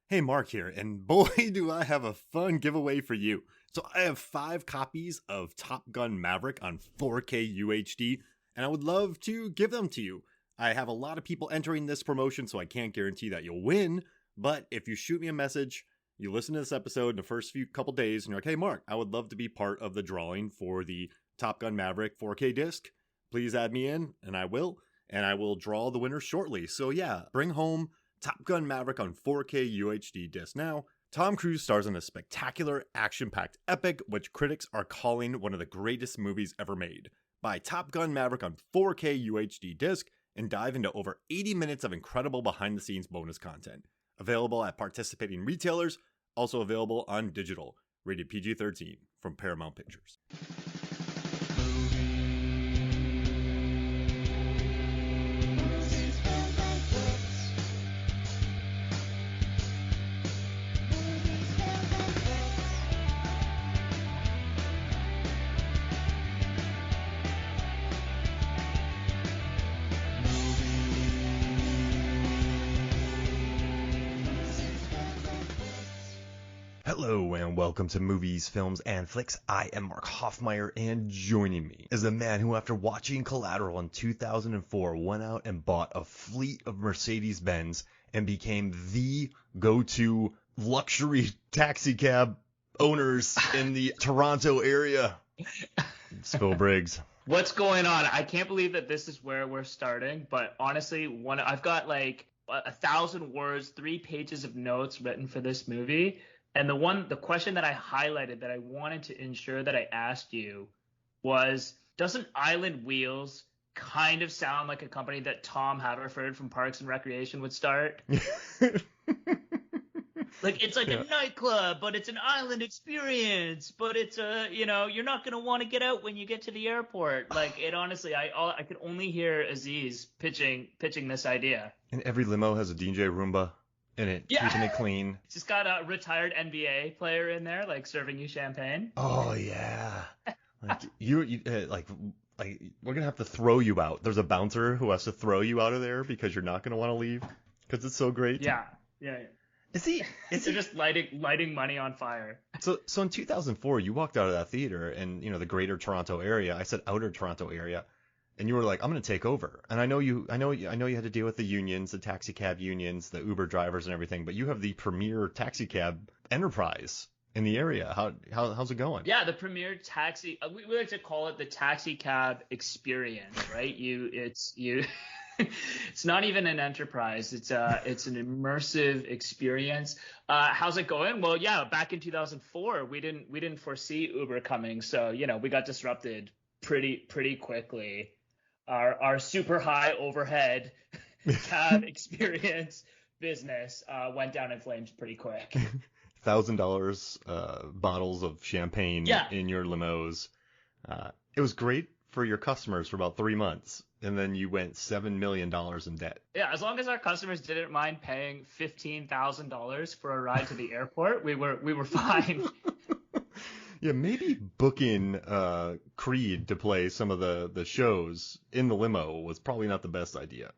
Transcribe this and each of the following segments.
Hey, Mark here, and boy, do I have a fun giveaway for you. So, I have 5 copies of Top Gun Maverick on 4K UHD, and I would love to give them to you. I have a lot of people entering this promotion, so I can't guarantee that you'll win, but if you shoot me a message, you listen to this episode in the first few couple days, and you're like, hey, Mark, I would love to be part of the drawing for the Top Gun Maverick 4K disc. Please add me in, and I will draw the winner shortly. So, yeah, bring home Top Gun Maverick on 4K UHD disc. Now, Tom Cruise stars in a spectacular, action-packed epic, which critics are calling one of the greatest movies ever made. Buy Top Gun Maverick on 4K UHD disc and dive into over 80 minutes of incredible behind-the-scenes bonus content. Available at participating retailers, also available on digital. Rated PG-13 from Paramount Pictures. Hello and welcome to Movies, Films, and Flicks. I am Mark Hoffmeyer, and joining me is the man who, after watching Collateral in 2004, went out and bought a fleet of Mercedes-Benz and became the go-to luxury taxi cab owners in the Toronto area. Phil Briggs. What's going on? I can't believe that this is where we're starting, but honestly, I've got like 1,000 words, 3 pages of notes written for this movie. And the question that I highlighted that I wanted to ensure that I asked you was, doesn't Island Wheels kind of sound like a company that Tom Haverford from Parks and Recreation would start? Like, it's like a nightclub, but it's an island experience, but it's you're not going to want to get out when you get to the airport. Like, it honestly, I could only hear Aziz pitching this idea. And every limo has a DJ Roomba in it, keeping it clean. It's just got a retired NBA player in there, like, serving you champagne. Oh yeah, like like we're gonna have to throw you out. There's a bouncer who has to throw you out of there because you're not gonna want to leave because it's so great. Yeah. Is he just lighting money on fire? So in 2004, you walked out of that theater, and the greater Toronto area. I said outer Toronto area. And you were like, I'm going to take over. And I know you had to deal with the unions, the taxi cab unions, the Uber drivers and everything, but you have the premier taxi cab enterprise in the area. How's it going? Yeah, the premier taxi, we like to call it the taxi cab experience, right? It's not even an enterprise. It's an immersive experience. How's it going? Well, yeah, back in 2004, we didn't foresee Uber coming. So, we got disrupted pretty quickly. Our super high overhead cab experience business went down in flames pretty quick. $1,000 bottles of champagne in your limos. It was great for your customers for about 3 months, and then you went $7 million in debt. Yeah, as long as our customers didn't mind paying $15,000 for a ride to the airport, we were fine. Yeah, maybe booking Creed to play some of the shows in the limo was probably not the best idea.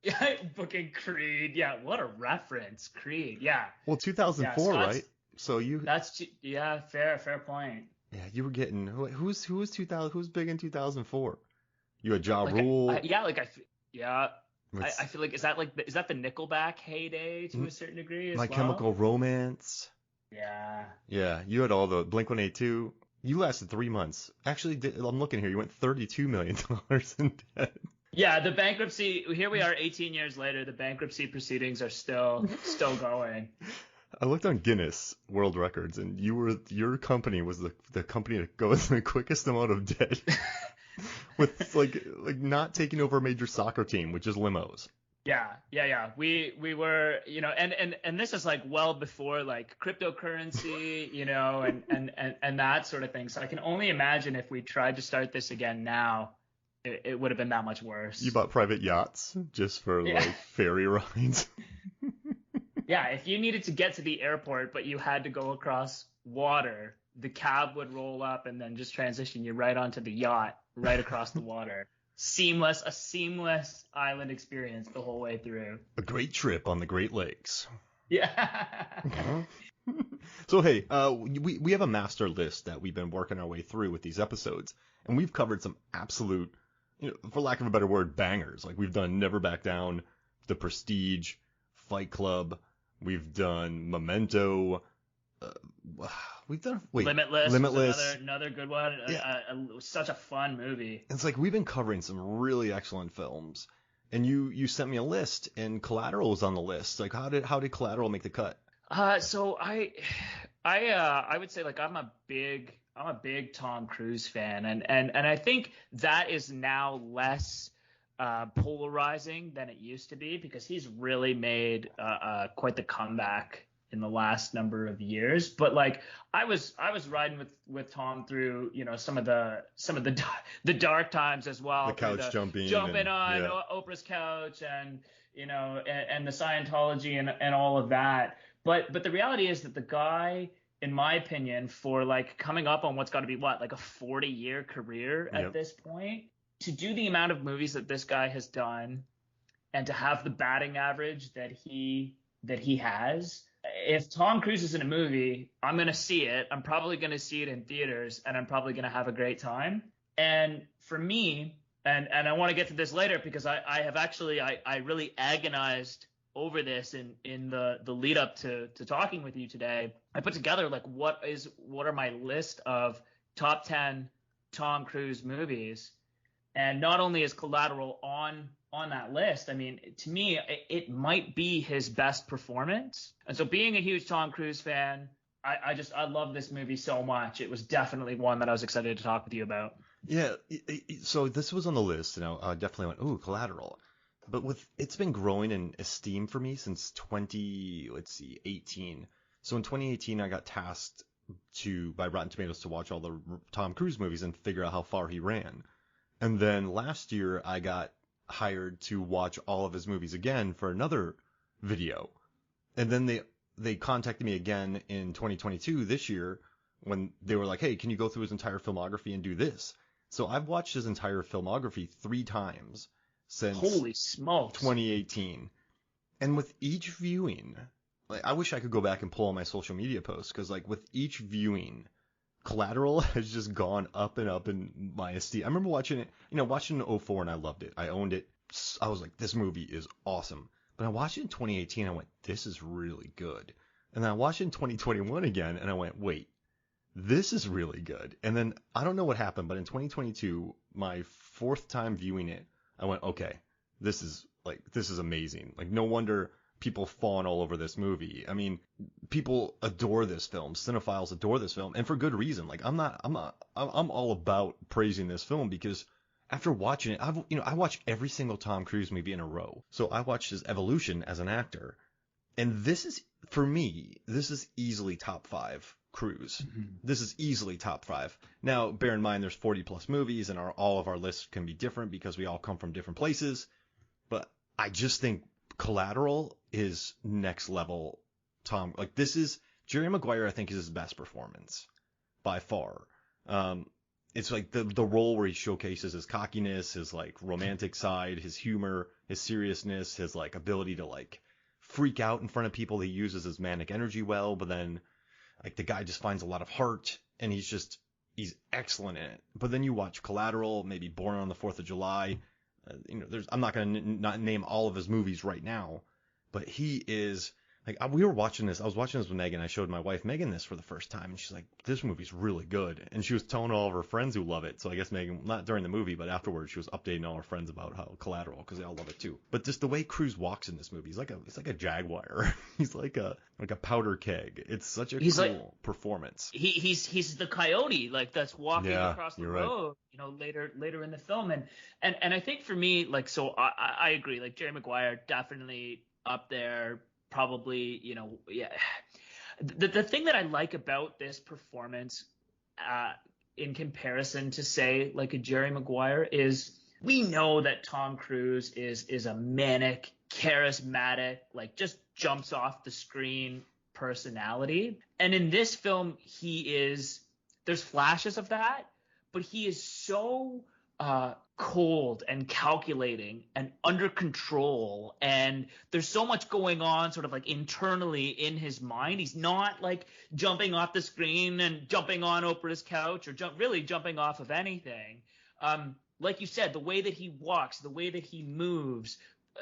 Yeah, booking Creed. Yeah, what a reference, Creed. Yeah. Well, 2004, right? So fair point. Yeah, you were getting who's 2000? Who's big in 2004? You had Ja Rule. I feel like is that the Nickelback heyday to a certain degree as My well? Chemical Romance. Yeah. Yeah, you had all the Blink-182. You lasted 3 months. Actually, I'm looking here. You went $32 million in debt. Yeah, the bankruptcy. Here we are, 18 years later. The bankruptcy proceedings are still going. I looked on Guinness World Records, and your company was the company to go with the quickest amount of debt, with like not taking over a major soccer team with just limos. Yeah. We were, and this is like well before like cryptocurrency, and that sort of thing. So I can only imagine if we tried to start this again now, it would have been that much worse. You bought private yachts just for like ferry rides. Yeah, if you needed to get to the airport, but you had to go across water, the cab would roll up and then just transition you right onto the yacht, right across the water. A seamless island experience the whole way through. A great trip on the Great Lakes. Yeah. So hey, we have a master list that we've been working our way through with these episodes, and we've covered some absolute, for lack of a better word, bangers. Like we've done Never Back Down, The Prestige, Fight Club, we've done Memento, we've done Limitless was Limitless. another good one. Yeah, Such a fun movie. it's like we've been covering some really excellent films, and you sent me a list, and Collateral was on the list. Like how did Collateral make the cut? So I would say like I'm a big Tom Cruise fan, and I think that is now less polarizing than it used to be because he's really made quite the comeback in the last number of years. But like I was riding with Tom through some of the dark times as well. The through couch jumping jumping and on yeah. Oprah's couch and and the Scientology and all of that. But the reality is that the guy, in my opinion, for like coming up on what's got to be like a 40-year career at Yep. this point, to do the amount of movies that this guy has done and to have the batting average that he has. If Tom Cruise is in a movie, I'm going to see it. I'm probably going to see it in theaters and I'm probably going to have a great time. And for me, and I want to get to this later because I have actually I really agonized over this in the lead up to talking with you today. I put together like what are my list of top 10 Tom Cruise movies, and not only is Collateral on that list, I mean, to me it might be his best performance. And so being a huge Tom Cruise fan, I love this movie so much. It was definitely one that I was excited to talk with you about. Yeah, so this was on the list, and I definitely went, ooh, Collateral. But it's been growing in esteem for me since 2018. So in 2018, I got tasked by Rotten Tomatoes to watch all the Tom Cruise movies and figure out how far he ran. And then last year, I got hired to watch all of his movies again for another video. And then they contacted me again in 2022 this year when they were like, hey, can you go through his entire filmography and do this? So I've watched his entire filmography 3 times since Holy smokes. 2018. And with each viewing, like I wish I could go back and pull all my social media posts because like with each viewing, Collateral has just gone up and up in my esteem. I remember watching it, watching it in 04 and I loved it. I owned it. I was like, this movie is awesome. But I watched it in 2018. I went, this is really good. And then I watched it in 2021 again and I went, wait, this is really good. And then I don't know what happened, but in 2022, my 4th time viewing it, I went, okay, this is amazing. Like no wonder people fawn all over this movie. I mean, people adore this film. Cinephiles adore this film, and for good reason. Like I'm all about praising this film because after watching it, I watch every single Tom Cruise movie in a row. So I watched his evolution as an actor, and this is easily top 5 Cruise. Mm-hmm. This is easily top 5. Now, bear in mind, there's 40 plus movies, and all of our lists can be different because we all come from different places. But I just think Collateral is next level. Tom, like this is Jerry Maguire. I think is his best performance by far. It's like the role where he showcases his cockiness, his like romantic side, his humor, his seriousness, his like ability to like freak out in front of people. He uses his manic energy well, but then like the guy just finds a lot of heart, and he's excellent in it. But then you watch Collateral, maybe Born on the 4th of July. I'm not going to not name all of his movies right now, but he is like, we were watching this. I was watching this with Megan. I showed my wife Megan this for the first time, and she's like, this movie's really good. And she was telling all of her friends who love it. So I guess Megan, not during the movie, but afterwards, she was updating all her friends about how Collateral, because they all love it too. But just the way Cruise walks in this movie, he's like a jaguar. He's like a powder keg. It's such a cool performance. He's the coyote like that's walking across the road, right. later in the film, and I think for me, like, so I agree, like Jerry Maguire definitely up there. Probably, yeah. The thing that I like about this performance, in comparison to say like a Jerry Maguire, is we know that Tom Cruise is a manic, charismatic, like just jumps off the screen personality. And in this film, there's flashes of that, but he is so cold and calculating and under control, and there's so much going on sort of like internally in his mind. He's not like jumping off the screen and jumping on Oprah's couch or really jumping off of anything. Like you said, the way that he walks, the way that he moves,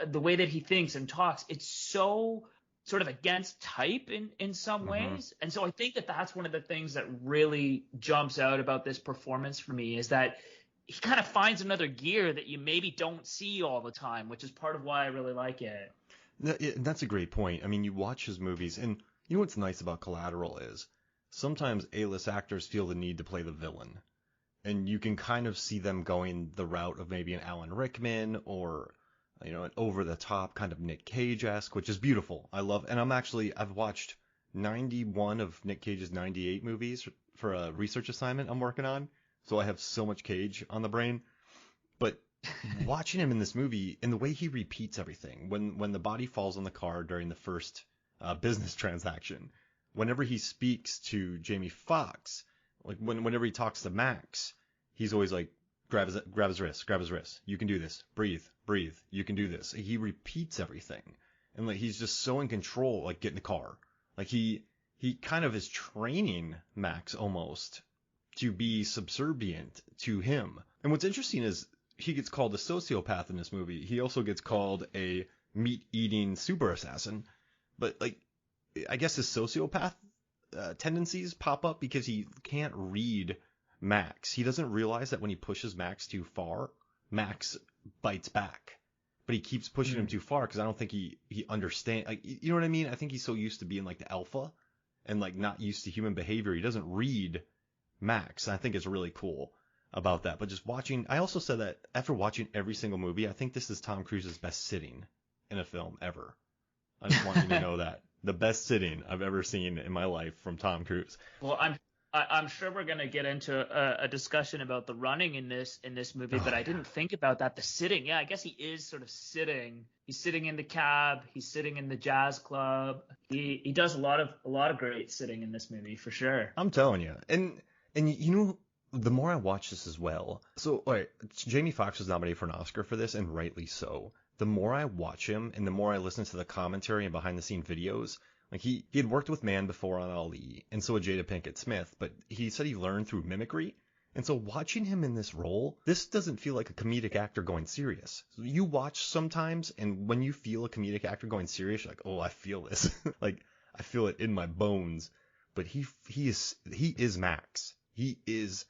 the way that he thinks and talks, it's so sort of against type in some ways. And so I think that that's one of the things that really jumps out about this performance for me, is that he kind of finds another gear that you maybe don't see all the time, which is part of why I really like it. That's a great point. I mean, you watch his movies, and you know what's nice about Collateral is sometimes A-list actors feel the need to play the villain. And you can kind of see them going the route of maybe an Alan Rickman or, you know, an over-the-top kind of Nick Cage-esque, which is beautiful. I love, and I've watched 91 of Nick Cage's 98 movies for a research assignment I'm working on. So I have so much Cage on the brain. But watching him in this movie and the way he repeats everything, when the body falls on the car during the first business transaction, whenever he speaks to Jamie Foxx, like whenever he talks to Max, he's always like, grab his wrist. You can do this. Breathe. You can do this. He repeats everything. And like he's just so in control, like get in the car. Like he kind of is training Max almost to be subservient to him. And what's interesting is he gets called a sociopath in this movie. He also gets called a meat-eating super assassin. But like, I guess his sociopath tendencies pop up because he can't read Max. He doesn't realize that when he pushes Max too far, Max bites back. But he keeps pushing him too far because I don't think he understands. Like, you know what I mean? I think he's so used to being like the alpha and like not used to human behavior. He doesn't read Max. I think it's really cool about that. But just watching, I also said that after watching every single movie, I think this is Tom Cruise's best sitting in a film ever. I just want you to know that. The best sitting I've ever seen in my life from Tom Cruise. Well, I'm sure we're gonna get into a discussion about the running in this movie, but I didn't think about that. The sitting, yeah, I guess he is sort of sitting. He's sitting in the cab. He's sitting in the jazz club. He does a lot of great sitting in this movie for sure. I'm telling you, and you know, the more I watch this as well. So, all right, Jamie Foxx was nominated for an Oscar for this, and rightly so. The more I watch him, and the more I listen to the commentary and behind the scene videos. Like he had worked with Mann before on Ali, and so had Jada Pinkett Smith, but he said he learned through mimicry. And so watching him in this role, this doesn't feel like a comedic actor going serious. So you watch sometimes, and when you feel a comedic actor going serious, you're like, oh, I feel this. Like, I feel it in my bones. But he is Max. He is,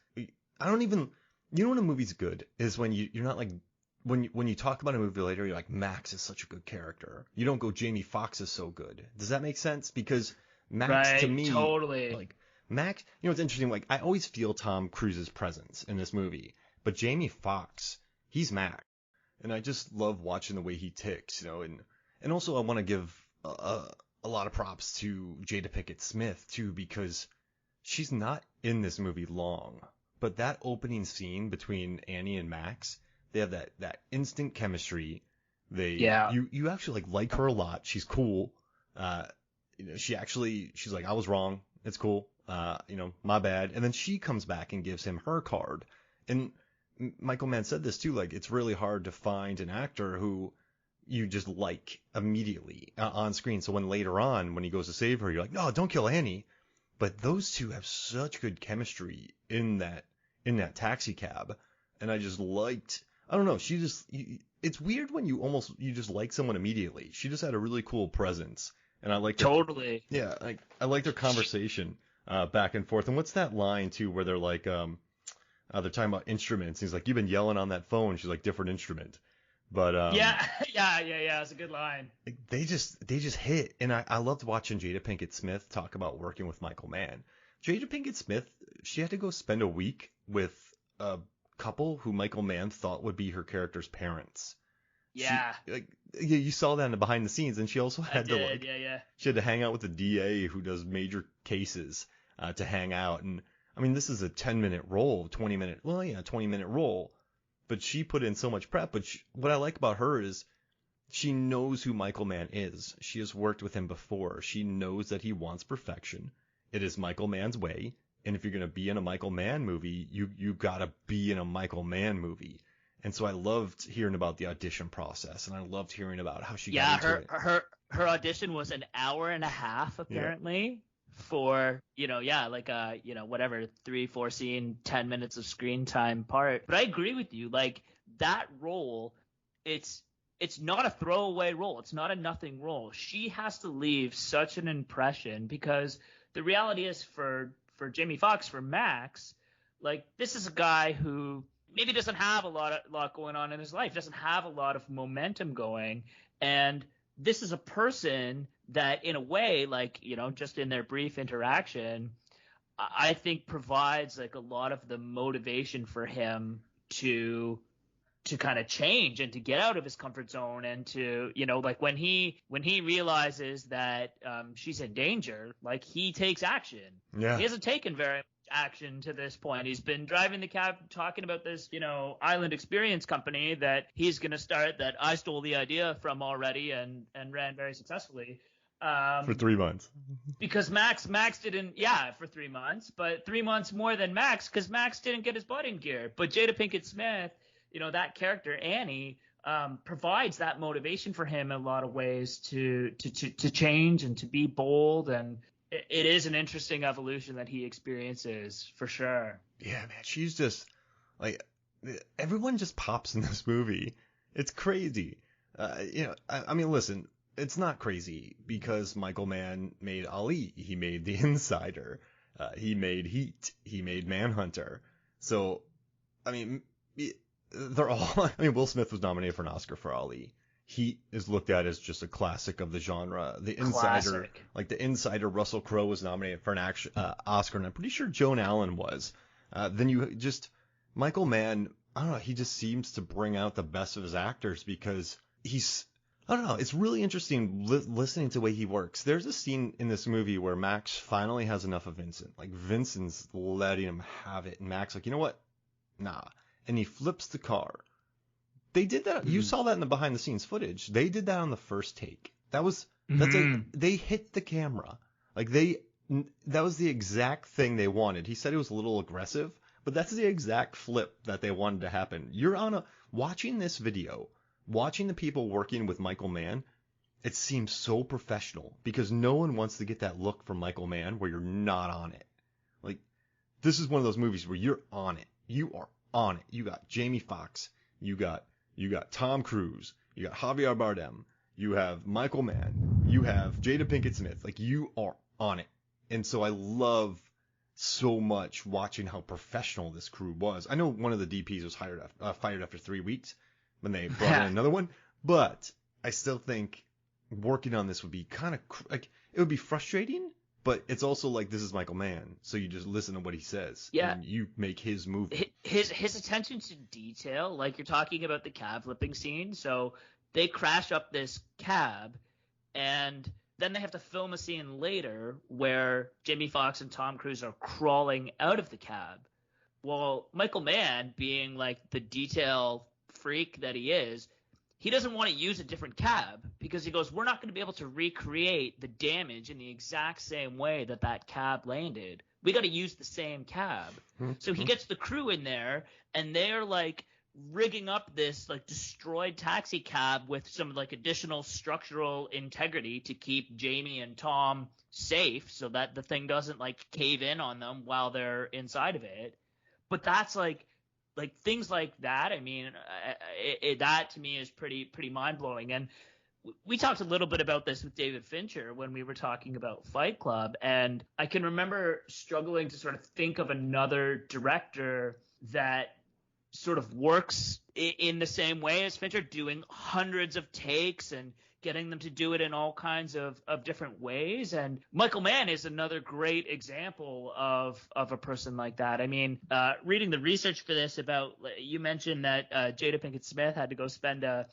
I don't even, you know when a movie's good is when you're not like, when you talk about a movie later, you're like, Max is such a good character. You don't go, Jamie Foxx is so good. Does that make sense? Because Max, to me, totally. like Max, you know, it's interesting. Like I always feel Tom Cruise's presence in this movie, but Jamie Foxx, he's Max, and I just love watching the way he ticks, you know. And also I want to give a lot of props to Jada Pinkett Smith too, because she's not in this movie long, but that opening scene between Annie and Max. They have that instant chemistry. You actually like her a lot. She's cool. You know, she's like, I was wrong. It's cool. You know, my bad. And then she comes back and gives him her card. And Michael Mann said this too. Like, it's really hard to find an actor who you just like immediately on screen. So when later on, when he goes to save her, you're like, no, don't kill Annie. But those two have such good chemistry in that taxi cab. And I just liked. I don't know. It's weird when you just like someone immediately. She just had a really cool presence, and I liked totally. Yeah, I liked their conversation back and forth. And what's that line too, where they're like, they're talking about instruments. He's like, you've been yelling on that phone. She's like, different instrument. But yeah. It's a good line. They just hit, and I loved watching Jada Pinkett Smith talk about working with Michael Mann. Jada Pinkett Smith, she had to go spend a week with couple who Michael Mann thought would be her character's parents. Yeah. You saw that in the behind the scenes, and she also had she had to hang out with the DA who does major cases to hang out. And I mean, this is a 10-minute role, 20-minute role, but she put in so much prep. But what I like about her is she knows who Michael Mann is. She has worked with him before. She knows that he wants perfection. It is Michael Mann's way. And if you're going to be in a Michael Mann movie, you got to be in a Michael Mann movie. And so I loved hearing about the audition process, and I loved hearing about how she Yeah, got into it. her audition was an hour and a half apparently for, like whatever, 3-4 scene, 10 minutes of screen time part. But I agree with you. Like that role, it's not a throwaway role. It's not a nothing role. She has to leave such an impression because the reality is for Jamie Foxx, for Max, like this is a guy who maybe doesn't have a lot going on in his life, doesn't have a lot of momentum going, and this is a person that in a way, like, just in their brief interaction, I think provides like a lot of the motivation for him to kind of change and to get out of his comfort zone and to, like when he realizes that she's in danger, like he takes action. Yeah. He hasn't taken very much action to this point. He's been driving the cab talking about this, island experience company that he's going to start, that I stole the idea from already and ran very successfully. For 3 months. Because Max didn't, for 3 months, but 3 months more than Max because Max didn't get his butt in gear. But Jada Pinkett Smith, that character Annie, provides that motivation for him in a lot of ways to change and to be bold, and it is an interesting evolution that he experiences for sure. Yeah, man, she's just like, everyone just pops in this movie. It's crazy. I mean, listen, it's not crazy because Michael Mann made Ali. He made The Insider. He made Heat. He made Manhunter. So, I mean, they're all. I mean, Will Smith was nominated for an Oscar for Ali. Heat is looked at as just a classic of the genre. The Insider, The Insider, Russell Crowe was nominated for an Oscar, and I'm pretty sure Joan Allen was. Then Michael Mann, I don't know, he just seems to bring out the best of his actors because I don't know, it's really interesting listening to the way he works. There's a scene in this movie where Max finally has enough of Vincent. Like, Vincent's letting him have it, and Max, like, you know what? Nah. And he flips the car. They did that. You saw that in the behind the scenes footage. They did that on the first take. They hit the camera. Like that was the exact thing they wanted. He said it was a little aggressive, but that's the exact flip that they wanted to happen. You're watching this video, watching the people working with Michael Mann. It seems so professional because no one wants to get that look from Michael Mann where you're not on it. Like, this is one of those movies where you're on it. You are on it. You got Jamie Foxx. You got Tom Cruise. You got Javier Bardem. You have Michael Mann. You have Jada Pinkett Smith. Like, you are on it. And so I love so much watching how professional this crew was. I know one of the DPs was fired after 3 weeks when they brought in another one, but I still think working on this would be kind of like, it would be frustrating, but it's also like, this is Michael Mann, so you just listen to what he says. Yeah. And you make his movie. His attention to detail, like you're talking about the cab flipping scene. So they crash up this cab, and then they have to film a scene later where Jamie Foxx and Tom Cruise are crawling out of the cab. Well, Michael Mann, being like the detail freak that he is, he doesn't want to use a different cab because he goes, we're not going to be able to recreate the damage in the exact same way that cab landed. We got to use the same cab. So he gets the crew in there, and they're like rigging up this like destroyed taxi cab with some like additional structural integrity to keep Jamie and Tom safe so that the thing doesn't like cave in on them while they're inside of it. But that's like things like that. I mean, that to me is pretty mind-blowing. And we talked a little bit about this with David Fincher when we were talking about Fight Club, and I can remember struggling to sort of think of another director that sort of works in the same way as Fincher, doing hundreds of takes and getting them to do it in all kinds of different ways. And Michael Mann is another great example of a person like that. I mean, reading the research for this about, you mentioned that Jada Pinkett Smith had to go spend a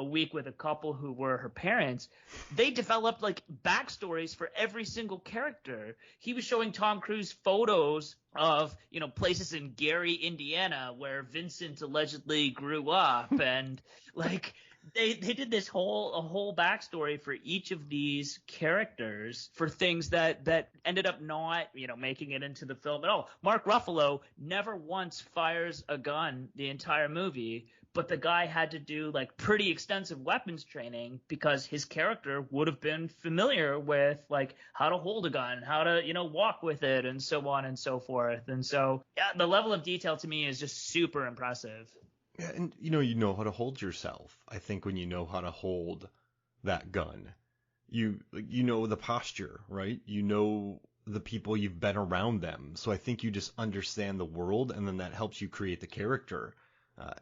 week with a couple who were her parents. They developed like backstories for every single character. He was showing Tom Cruise photos of, places in Gary, Indiana, where Vincent allegedly grew up, and like they did this whole backstory for each of these characters for things that ended up not, making it into the film at all. Mark Ruffalo never once fires a gun the entire movie, but the guy had to do like pretty extensive weapons training because his character would have been familiar with like how to hold a gun, how to, walk with it, and so on and so forth. And so, yeah, the level of detail to me is just super impressive. Yeah, and you know how to hold yourself. I think when you know how to hold that gun, you know the posture, right? You know the people, you've been around them. So I think you just understand the world, and then that helps you create the character.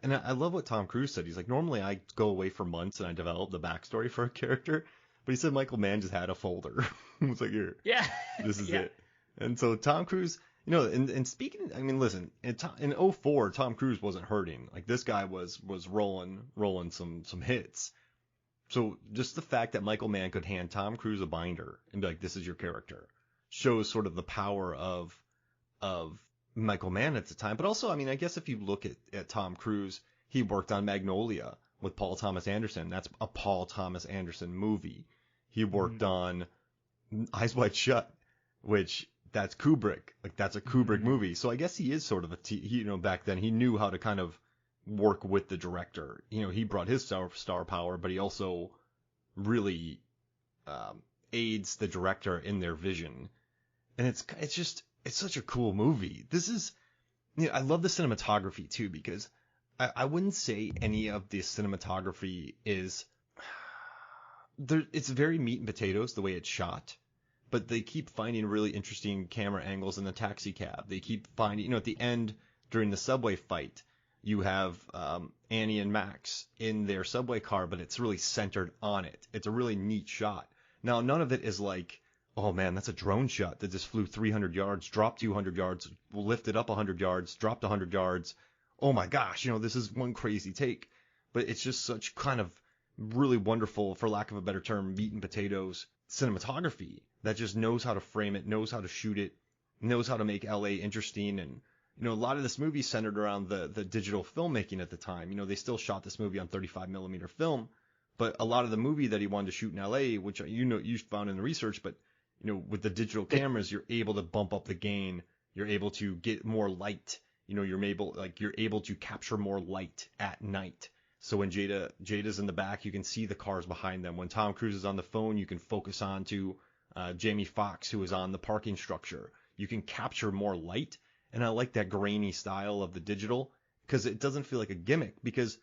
And I love what Tom Cruise said. He's like, normally I go away for months and I develop the backstory for a character, but he said Michael Mann just had a folder. It's like, here, Yeah, this is yeah. it. And so Tom Cruise, and speaking, I mean, listen, in 2004, Tom Cruise wasn't hurting. Like, this guy was rolling some hits. So just the fact that Michael Mann could hand Tom Cruise a binder and be like, this is your character, shows sort of the power of Michael Mann at the time. But also, I mean, I guess if you look at Tom Cruise, he worked on Magnolia with Paul Thomas Anderson. That's a Paul Thomas Anderson movie. He worked on Eyes Wide Shut, which that's Kubrick. Like, that's a Kubrick movie. So I guess he is sort of back then he knew how to kind of work with the director. He brought his star power, but he also really aids the director in their vision. And it's such a cool movie. This is, I love the cinematography too, because I wouldn't say any of the cinematography is there. It's very meat and potatoes the way it's shot, but they keep finding really interesting camera angles in the taxi cab. They keep finding, at the end during the subway fight, you have Annie and Max in their subway car, but it's really centered on it. It's a really neat shot. Now, none of it is like, oh man, that's a drone shot that just flew 300 yards, dropped 200 yards, lifted up 100 yards, dropped 100 yards. Oh my gosh, this is one crazy take. But it's just such kind of really wonderful, for lack of a better term, meat and potatoes cinematography that just knows how to frame it, knows how to shoot it, knows how to make LA interesting. And a lot of this movie centered around the digital filmmaking at the time. They still shot this movie on 35 millimeter film, but a lot of the movie that he wanted to shoot in LA, which you found in the research, but with the digital cameras, you're able to bump up the gain. You're able to get more light. You're able to capture more light at night. So when Jada's in the back, you can see the cars behind them. When Tom Cruise is on the phone, you can focus on to Jamie Foxx, who is on the parking structure. You can capture more light. And I like that grainy style of the digital, because it doesn't feel like a gimmick. Because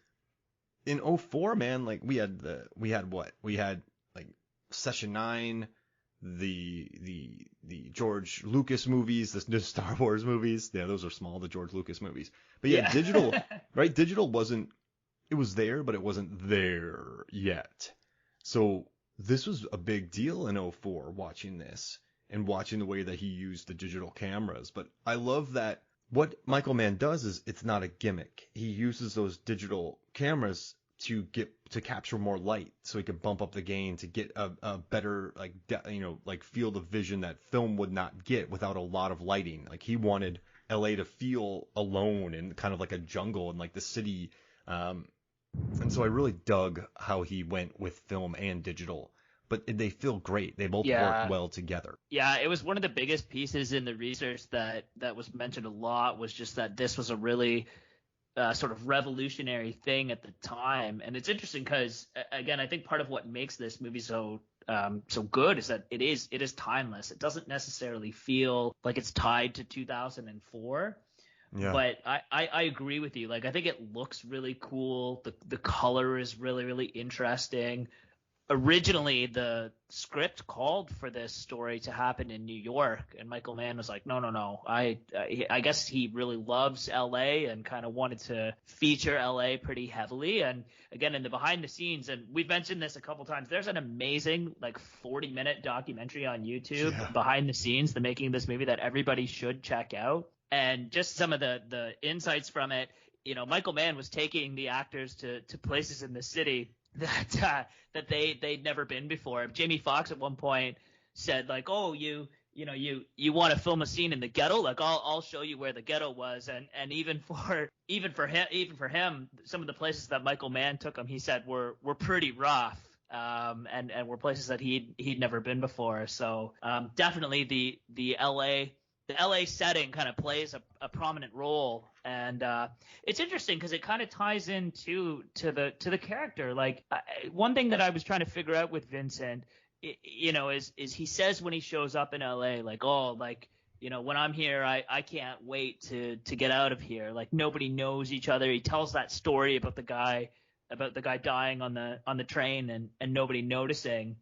in 2004, man, like we had like Session 9, the George Lucas movies, the Star Wars movies. Yeah, those are small, the George Lucas movies. But yeah, digital, right? Digital it was there, but it wasn't there yet. So this was a big deal in 2004, watching this and watching the way that he used the digital cameras. But I love that what Michael Mann does is it's not a gimmick. He uses those digital cameras to capture more light, so he can bump up the gain to get a better field of vision that film would not get without a lot of lighting. Like, he wanted LA to feel alone and kind of like a jungle and like the city. And so I really dug how he went with film and digital, but they feel great. They both work well together. Yeah, it was one of the biggest pieces in the research that was mentioned a lot, was just that this was a really sort of revolutionary thing at the time. And it's interesting because, again, I think part of what makes this movie so good is that it is timeless. It doesn't necessarily feel like it's tied to 2004. Yeah. But I agree with you. Like, I think it looks really cool. The color is really, really interesting. Originally, the script called for this story to happen in New York, and Michael Mann was like, no. I guess he really loves LA and kind of wanted to feature LA pretty heavily. And again, in the behind the scenes, and we've mentioned this a couple times, there's an amazing 40-minute documentary on YouTube behind the scenes, the making of this movie, that everybody should check out. And just some of the insights from it, Michael Mann was taking the actors to places in the city that they'd never been before. Jamie Foxx at one point said, like, oh, you want to film a scene in the ghetto? Like, I'll show you where the ghetto was. And even for him, some of the places that Michael Mann took him, he said were pretty rough. And were places that he'd never been before. So definitely the LA the LA setting kind of plays a prominent role, and it's interesting because it kind of ties into to the character. Like one thing that I was trying to figure out with Vincent, is he says when he shows up in LA, like, oh, like, when I'm here, I can't wait to get out of here. Like nobody knows each other. He tells that story about the guy dying on the train and nobody noticing.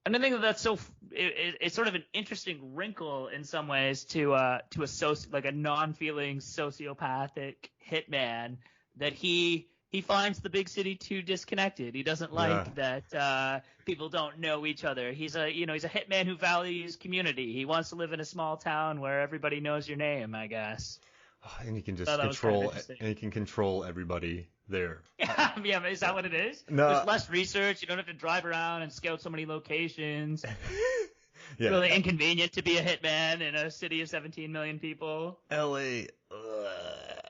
And I think that's it's sort of an interesting wrinkle in some ways to a like a non-feeling sociopathic hitman, that he finds the big city too disconnected. He doesn't like that people don't know each other. He's a hitman who values community. He wants to live in a small town where everybody knows your name, I guess. And he can just control everybody there. Yeah, is that what it is? No. There's less research. You don't have to drive around and scout so many locations. Yeah. Really inconvenient to be a hitman in a city of 17 million people. L.A.,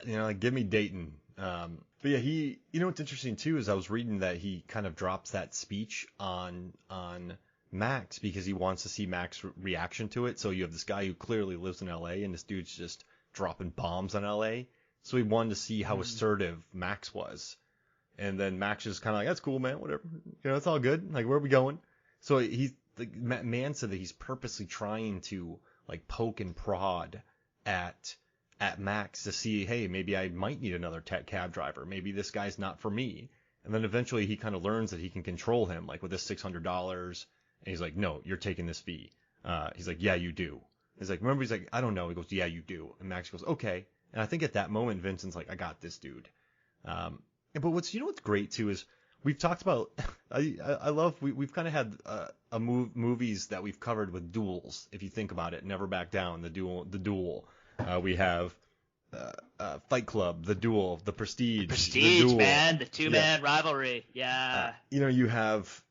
like, give me Dayton. But yeah, what's interesting too is I was reading that he kind of drops that speech on Max because he wants to see Max's reaction to it. So you have this guy who clearly lives in L.A. and this dude's just dropping bombs on L.A. So he wanted to see how assertive Max was. And then Max is kind of like, that's cool, man, whatever. It's all good. Like, where are we going? So he's like, Mann said that he's purposely trying to like poke and prod at Max to see, hey, maybe I might need another cab driver. Maybe this guy's not for me. And then eventually he kind of learns that he can control him, like with this $600. And he's like, no, you're taking this fee. He's like, yeah, you do. He's like, remember? He's like, I don't know. He goes, yeah, you do. And Max goes, okay. And I think at that moment, Vincent's like, I got this dude. But what's great too is we've talked about, I love, we've kind of had movies that we've covered with duels. If you think about it, Never Back Down, the duel. We have Fight Club, the duel, The Prestige. The duel. Man, the two-man rivalry. Yeah. You have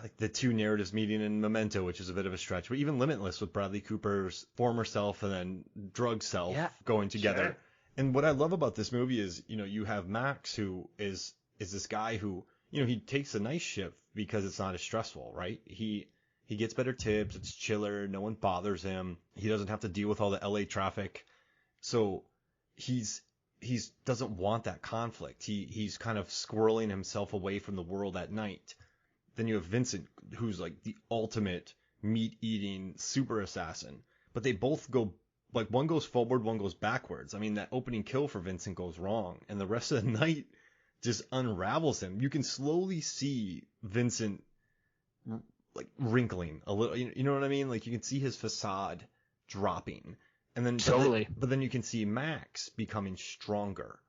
like the two narratives meeting in Memento, which is a bit of a stretch, but even Limitless with Bradley Cooper's former self and then drug self going together. Sure. And what I love about this movie is, you have Max, who is this guy who, he takes a nice shift because it's not as stressful, right? He gets better tips. It's chiller. No one bothers him. He doesn't have to deal with all the LA traffic. So he's doesn't want that conflict. He's kind of squirreling himself away from the world at night. Then you have Vincent, who's like the ultimate meat-eating super assassin. But they both go, like, one goes forward, one goes backwards. I mean, that opening kill for Vincent goes wrong, and the rest of the night just unravels him. You can slowly see Vincent like wrinkling a little. You know what I mean? Like, you can see his facade dropping. And then totally. But then you can see Max becoming stronger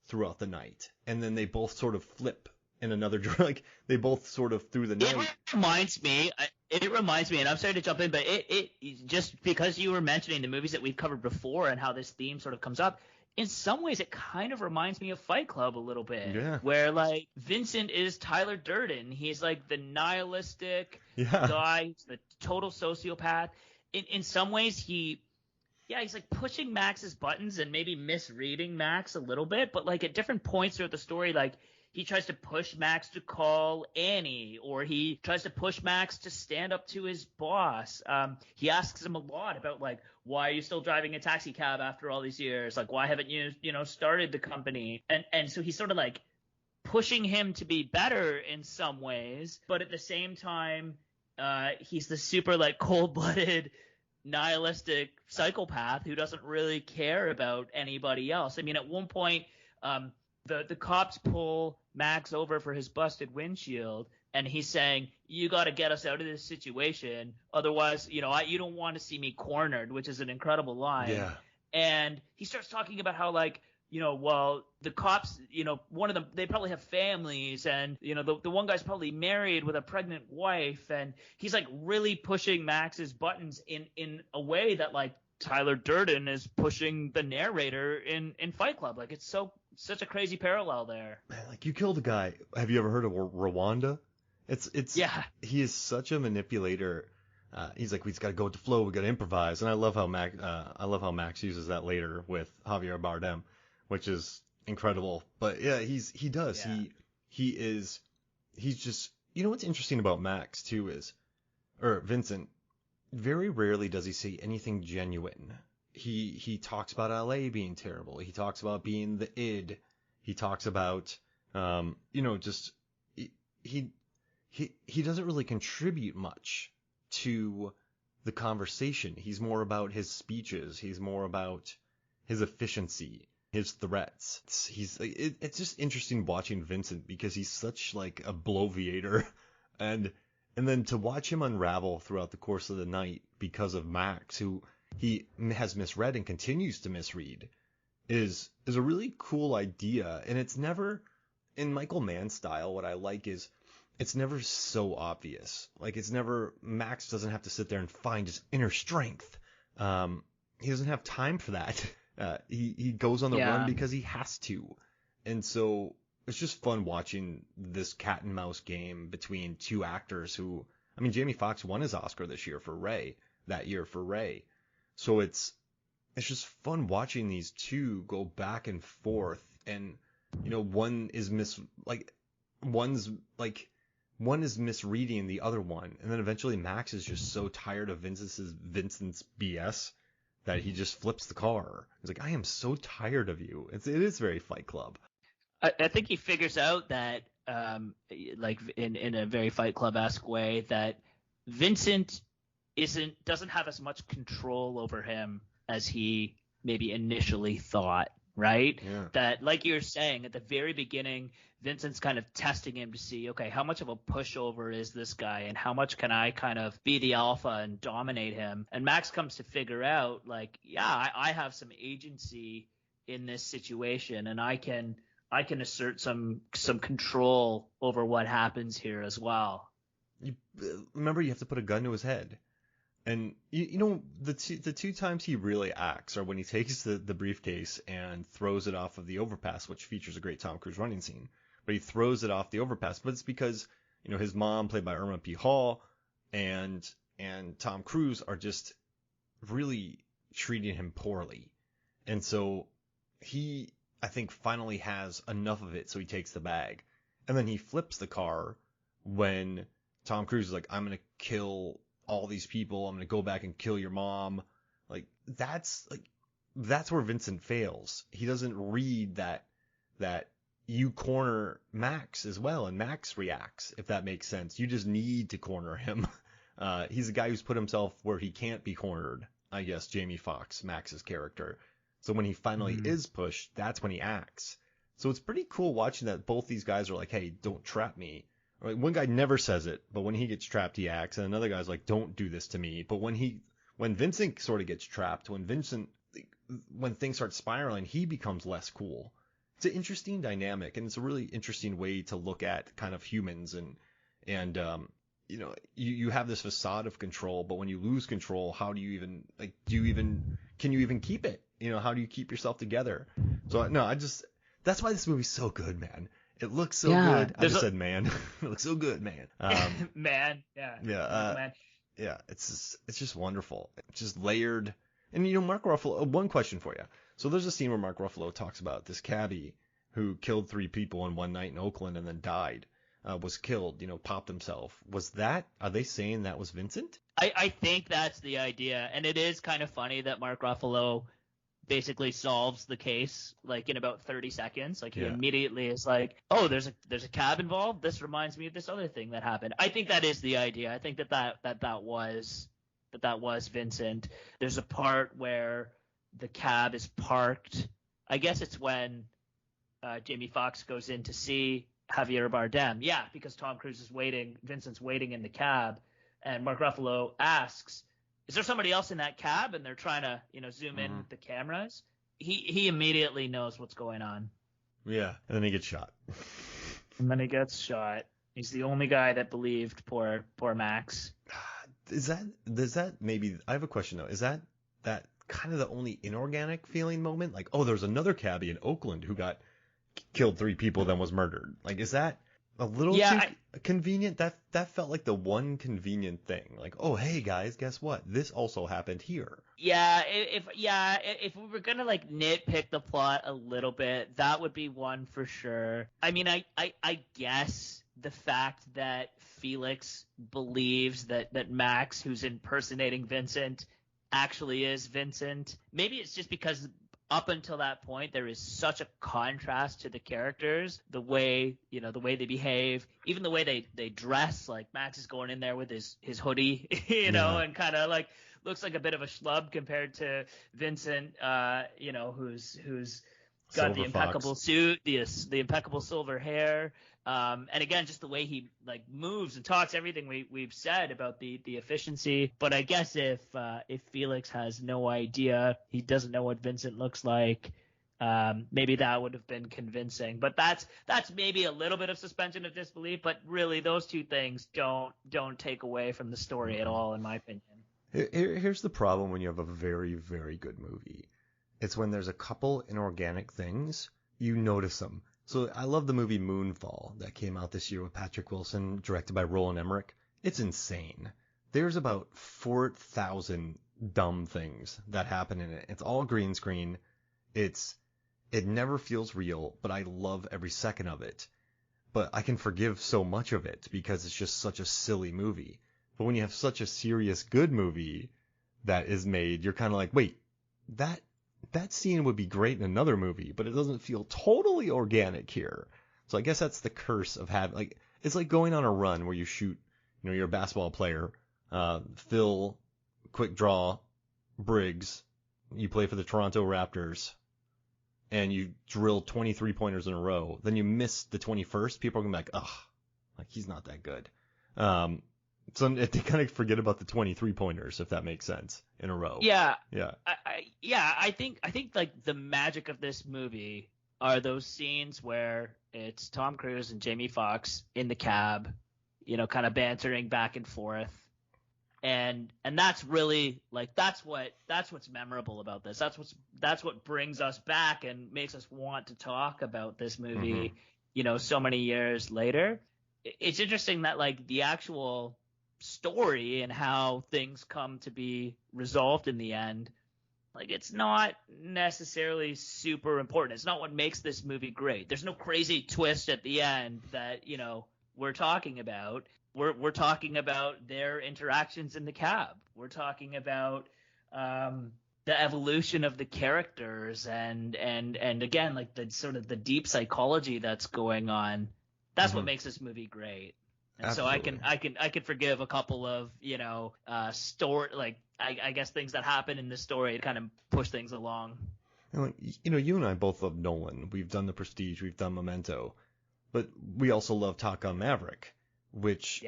throughout the night. And then they both sort of flip in another like they both sort of through the night. It reminds me, and I'm sorry to jump in, but it just because you were mentioning the movies that we've covered before and how this theme sort of comes up, in some ways it kind of reminds me of Fight Club a little bit. Yeah. Where like Vincent is Tyler Durden. He's like the nihilistic guy, the total sociopath. In some ways he's like pushing Max's buttons and maybe misreading Max a little bit, but like at different points throughout the story, like he tries to push Max to call Annie, or he tries to push Max to stand up to his boss. He asks him a lot about like, why are you still driving a taxi cab after all these years? Like, why haven't you, started the company? And so he's sort of like pushing him to be better in some ways, but at the same time, he's the super like cold-blooded, nihilistic psychopath who doesn't really care about anybody else. I mean, at one point, the cops pull Max over for his busted windshield, and he's saying, you got to get us out of this situation. Otherwise, you don't want to see me cornered, which is an incredible line. Yeah. And he starts talking about how, like, well, the cops, one of them, they probably have families, and, the one guy's probably married with a pregnant wife, and he's, like, really pushing Max's buttons in a way that, like, Tyler Durden is pushing the narrator in Fight Club. Like, it's such a crazy parallel there. Man, like, you killed a guy. Have you ever heard of Rwanda? Yeah. He is such a manipulator. He's like, we just got to go with the flow. We got to improvise. And I love how Max uses that later with Javier Bardem, which is incredible. But yeah, he does. Yeah. He's just, what's interesting about Max too is, or Vincent, very rarely does he say anything genuine. he talks about LA being terrible. He talks about being the id. He talks about just he doesn't really contribute much to the conversation. He's more about his speeches. He's more about his efficiency, his threats. It's just interesting watching Vincent because he's such like a bloviator, and then to watch him unravel throughout the course of the night because of Max, who he has misread and continues to misread, is a really cool idea. And it's never, in Michael Mann style, what I like is it's never so obvious. Like, it's never, Max doesn't have to sit there and find his inner strength. He doesn't have time for that. He goes on the run because he has to. And so it's just fun watching this cat and mouse game between two actors who, I mean, Jamie Foxx won his Oscar that year for Ray. So it's just fun watching these two go back and forth. And, one is misreading the other one. And then eventually Max is just so tired of Vincent's BS that he just flips the car. He's like, I am so tired of you. It is very Fight Club. I think he figures out that, like in a very Fight Club-esque way, that Vincent doesn't have as much control over him as he maybe initially thought, right? Yeah. That, like you're saying, at the very beginning, Vincent's kind of testing him to see, okay, how much of a pushover is this guy, and how much can I kind of be the alpha and dominate him? And Max comes to figure out, like, yeah, I have some agency in this situation, and I can assert some control over what happens here as well. Remember, you have to put a gun to his head. And the two times he really acts are when he takes the briefcase and throws it off of the overpass, which features a great Tom Cruise running scene. But he throws it off the overpass, but it's because his mom, played by Irma P. Hall, and Tom Cruise are just really treating him poorly, and so he, I think, finally has enough of it, so he takes the bag, and then he flips the car when Tom Cruise is like, I'm gonna kill all these people, I'm gonna go back and kill your mom. That's where Vincent fails. He doesn't read that you corner Max as well, and Max reacts, if that makes sense. You just need to corner him. He's a guy who's put himself where he can't be cornered, I guess, Jamie Foxx, Max's character. So when he finally is pushed, that's when he acts. So it's pretty cool watching that both these guys are like, hey, don't trap me. Like, one guy never says it, but when he gets trapped, he acts. And another guy's like, don't do this to me. But when Vincent sort of gets trapped, when things start spiraling, he becomes less cool. It's an interesting dynamic, and it's a really interesting way to look at kind of humans. And you have this facade of control, but when you lose control, how do you even, can you even keep it? How do you keep yourself together? So no, that's why this movie's so good, man. It looks so good. I just said man. It looks so good, man. Man, yeah. Yeah. Man. Yeah, it's just wonderful. It's just layered. And Mark Ruffalo, one question for you. So there's a scene where Mark Ruffalo talks about this cabbie who killed 3 people in one night in Oakland and then died, was killed, popped himself. Are they saying that was Vincent? I think that's the idea. And it is kind of funny that Mark Ruffalo basically solves the case like in about 30 seconds. Like, he immediately is like, oh, there's a cab involved. This reminds me of this other thing that happened. I think that is the idea. I think that was Vincent. There's a part where the cab is parked. I guess it's when Jamie Foxx goes in to see Javier Bardem. Yeah, because Tom Cruise is waiting. Vincent's waiting in the cab, and Mark Ruffalo asks, is there somebody else in that cab? And they're trying to, zoom in with the cameras. He immediately knows what's going on. Yeah, and then he gets shot. And then he gets shot. He's the only guy that believed poor Max. Does that maybe, I have a question though. Is that kind of the only inorganic feeling moment? Like, oh, there's another cabbie in Oakland who got killed 3 people, then was murdered. Like, is that a little too convenient? That felt like the one convenient thing. Like, oh, hey guys, guess what? This also happened here. Yeah, if we were gonna like nitpick the plot a little bit, that would be one for sure. I mean, I guess the fact that Felix believes that Max, who's impersonating Vincent, actually is Vincent. Maybe it's just because up until that point there is such a contrast to the characters, the way they behave, even the way they dress. Like Max is going in there with his hoodie, and kind of like looks like a bit of a schlub compared to Vincent, who's got the impeccable suit, the impeccable silver hair. And again, just the way he like moves and talks, everything we've said about the efficiency. But I guess if Felix has no idea, he doesn't know what Vincent looks like, maybe that would have been convincing. But that's maybe a little bit of suspension of disbelief. But really, those two things don't take away from the story at all, in my opinion. Here's the problem when you have a very, very good movie. It's when there's a couple inorganic things, you notice them. So I love the movie Moonfall that came out this year with Patrick Wilson, directed by Roland Emmerich. It's insane. There's about 4,000 dumb things that happen in it. It's all green screen. It never feels real, but I love every second of it. But I can forgive so much of it because it's just such a silly movie. But when you have such a serious good movie that is made, you're kind of like, wait, that scene would be great in another movie, but it doesn't feel totally organic here. So I guess that's the curse of having, like, it's like going on a run where you shoot, you're a basketball player, Phil, quick draw, Briggs, you play for the Toronto Raptors, and you drill 23 pointers in a row, then you miss the 21st, people are going to be like, ugh, like he's not that good. So they kind of forget about the 23 pointers, if that makes sense, in a row. Yeah. Yeah. I think like the magic of this movie are those scenes where it's Tom Cruise and Jamie Foxx in the cab, kind of bantering back and forth. And that's really like that's what's memorable about this. That's what brings us back and makes us want to talk about this movie, so many years later. It's interesting that like the actual story and how things come to be resolved in the end, like it's not necessarily super important. It's not what makes this movie great. There's no crazy twist at the end that we're talking about. We're talking about their interactions in the cab. We're talking about the evolution of the characters and again like the sort of the deep psychology that's going on. That's what makes this movie great. And Absolutely. so I can forgive a couple of story, like I guess things that happen in this story to kind of push things along. And you and I both love Nolan. We've done The Prestige, we've done Memento, but we also love Top Gun Maverick, which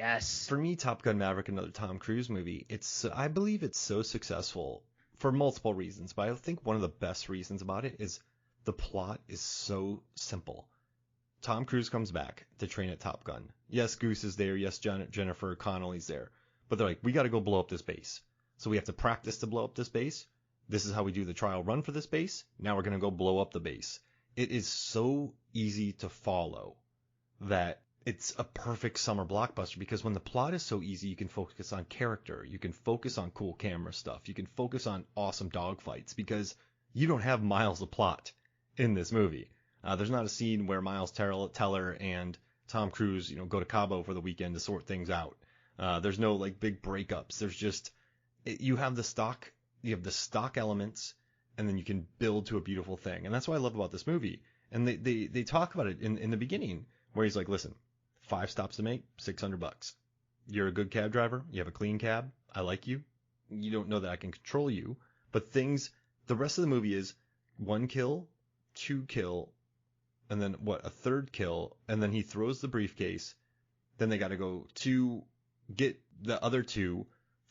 for me, Top Gun Maverick, another Tom Cruise movie. I believe it's so successful for multiple reasons, but I think one of the best reasons about it is the plot is so simple. Tom Cruise comes back to train at Top Gun. Yes, Goose is there. Yes, Jennifer Connelly's there. But they're like, we got to go blow up this base. So we have to practice to blow up this base. This is how we do the trial run for this base. Now we're going to go blow up the base. It is so easy to follow that it's a perfect summer blockbuster because when the plot is so easy, you can focus on character. You can focus on cool camera stuff. You can focus on awesome dogfights because you don't have miles of plot in this movie. There's not a scene where Miles Teller and Tom Cruise, go to Cabo for the weekend to sort things out. There's no like big breakups. There's just you have the stock elements, and then you can build to a beautiful thing. And that's what I love about this movie. And they talk about it in the beginning where he's like, listen, 5 stops to make, $600. You're a good cab driver. You have a clean cab. I like you. You don't know that I can control you. But the rest of the movie is 1 kill, 2 kill, and then a 3rd kill, and then he throws the briefcase. Then they got to go to get the other 2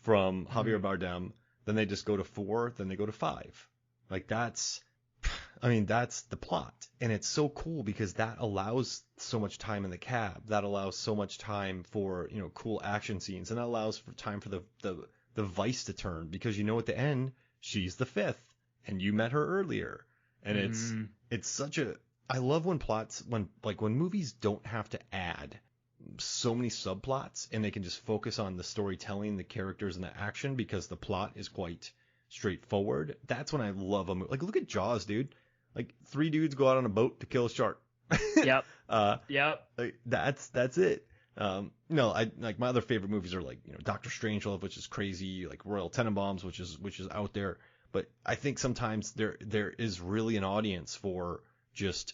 from Javier Bardem. Then they just go to 4. Then they go to 5. Like that's the plot, and it's so cool because that allows so much time in the cab. That allows so much time for cool action scenes, and that allows for time for the vice to turn because at the end she's the 5th, and you met her earlier, and it's such a. I love when when movies don't have to add so many subplots and they can just focus on the storytelling, the characters, and the action because the plot is quite straightforward. That's when I love a movie. Like, look at Jaws, dude. Like, 3 dudes go out on a boat to kill a shark. Yep. Yep. Like, that's it. No, I like my other favorite movies are like, Doctor Strangelove, which is crazy, like Royal Tenenbaums, which is out there. But I think sometimes there is really an audience for just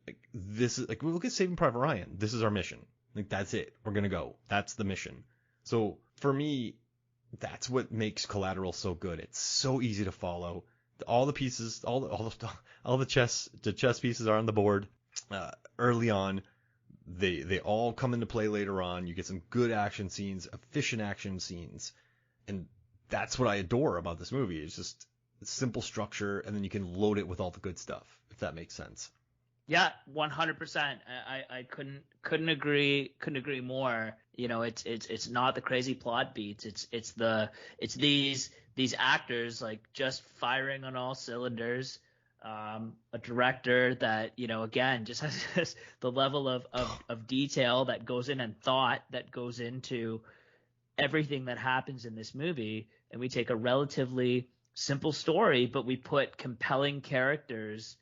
like this is like, look at Saving Private Ryan. This is our mission. Like that's it. We're gonna go. That's the mission. So for me, that's what makes Collateral so good. It's so easy to follow. All the pieces, all the chess pieces are on the board early on. They all come into play later on. You get some good action scenes, efficient action scenes, and that's what I adore about this movie. It's just simple structure, and then you can load it with all the good stuff, if that makes sense. Yeah, 100%. I couldn't agree more. It's not the crazy plot beats. It's these actors like just firing on all cylinders. A director that, again, just has the level of detail that goes in and thought that goes into everything that happens in this movie. And we take a relatively simple story, but we put compelling characters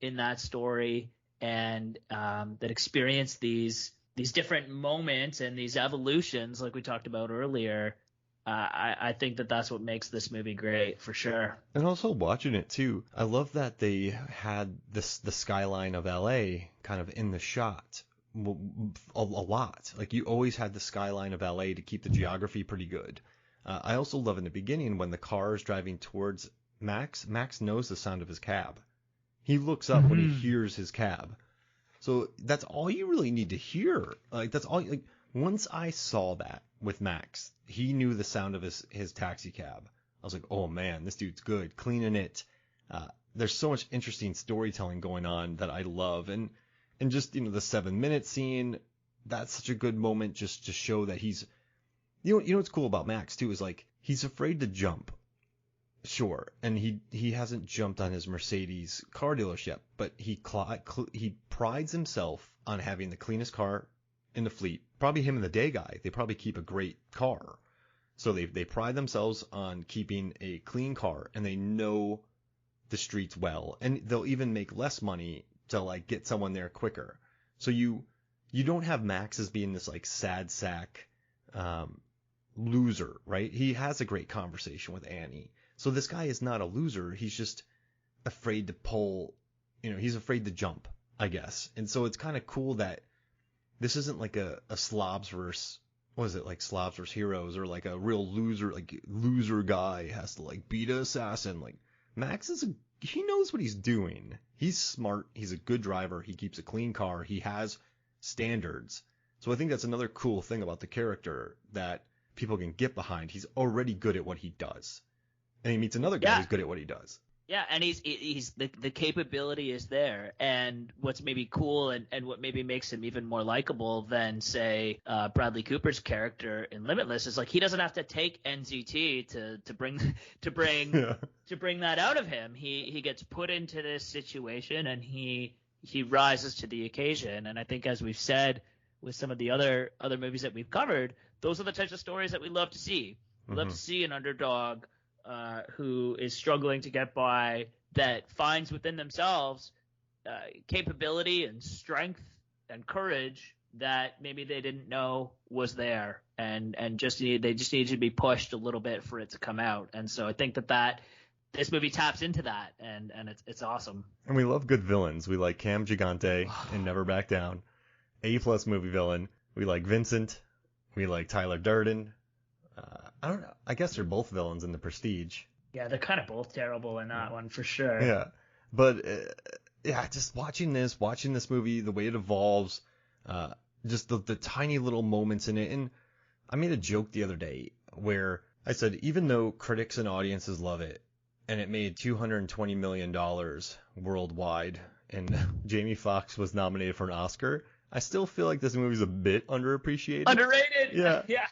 in that story and that experience these different moments and these evolutions like we talked about earlier. I think that's what makes this movie great, for sure. And also watching it too, I love that they had the skyline of LA kind of in the shot a lot. Like you always had the skyline of LA to keep the geography pretty good. I also love in the beginning when the car is driving towards Max knows the sound of his cab. He looks up when he hears his cab. So that's all you really need to hear. Like that's all. Like once I saw that with Max, he knew the sound of his taxi cab. I was like, oh man, this dude's good, cleaning it. There's so much interesting storytelling going on that I love, and just the 7-minute scene. That's such a good moment just to show that he's. You know what's cool about Max too is like he's afraid to jump. Sure, and he hasn't jumped on his Mercedes car dealership, but he prides himself on having the cleanest car in the fleet. Probably him and the day guy. They probably keep a great car. So they pride themselves on keeping a clean car, and they know the streets well, and they'll even make less money to like get someone there quicker. So you don't have Max as being this like sad sack loser, right? He has a great conversation with Annie. So this guy is not a loser. He's just afraid to pull, he's afraid to jump, I guess. And so it's kind of cool that this isn't like a slobs versus, what is it, like slobs versus heroes, or like a real loser, like loser guy has to like beat an assassin. Like Max he knows what he's doing. He's smart. He's a good driver. He keeps a clean car. He has standards. So I think that's another cool thing about the character that people can get behind. He's already good at what he does. And he meets another guy who's good at what he does. Yeah, and he's the capability is there, and what's maybe cool and what maybe makes him even more likable than say Bradley Cooper's character in Limitless is like he doesn't have to take NZT to bring that out of him. He gets put into this situation and he rises to the occasion. And I think, as we've said with some of the other movies that we've covered, those are the types of stories that we love to see. We love to see an underdog who is struggling to get by, that finds within themselves capability and strength and courage that maybe they didn't know was there, and they just need to be pushed a little bit for it to come out. And so I think that this movie taps into that, and it's awesome. And we love good villains. We like Cam Gigante in Never Back Down, A+ movie villain. We like Vincent. We like Tyler Durden. I don't know. I guess they're both villains in The Prestige. Yeah, they're kind of both terrible in that one for sure. Yeah, but just watching this movie, the way it evolves, just the tiny little moments in it. And I made a joke the other day where I said, even though critics and audiences love it, and it made $220 million worldwide, and Jamie Foxx was nominated for an Oscar, I still feel like this movie's a bit underappreciated. Underrated. Yeah. Yeah.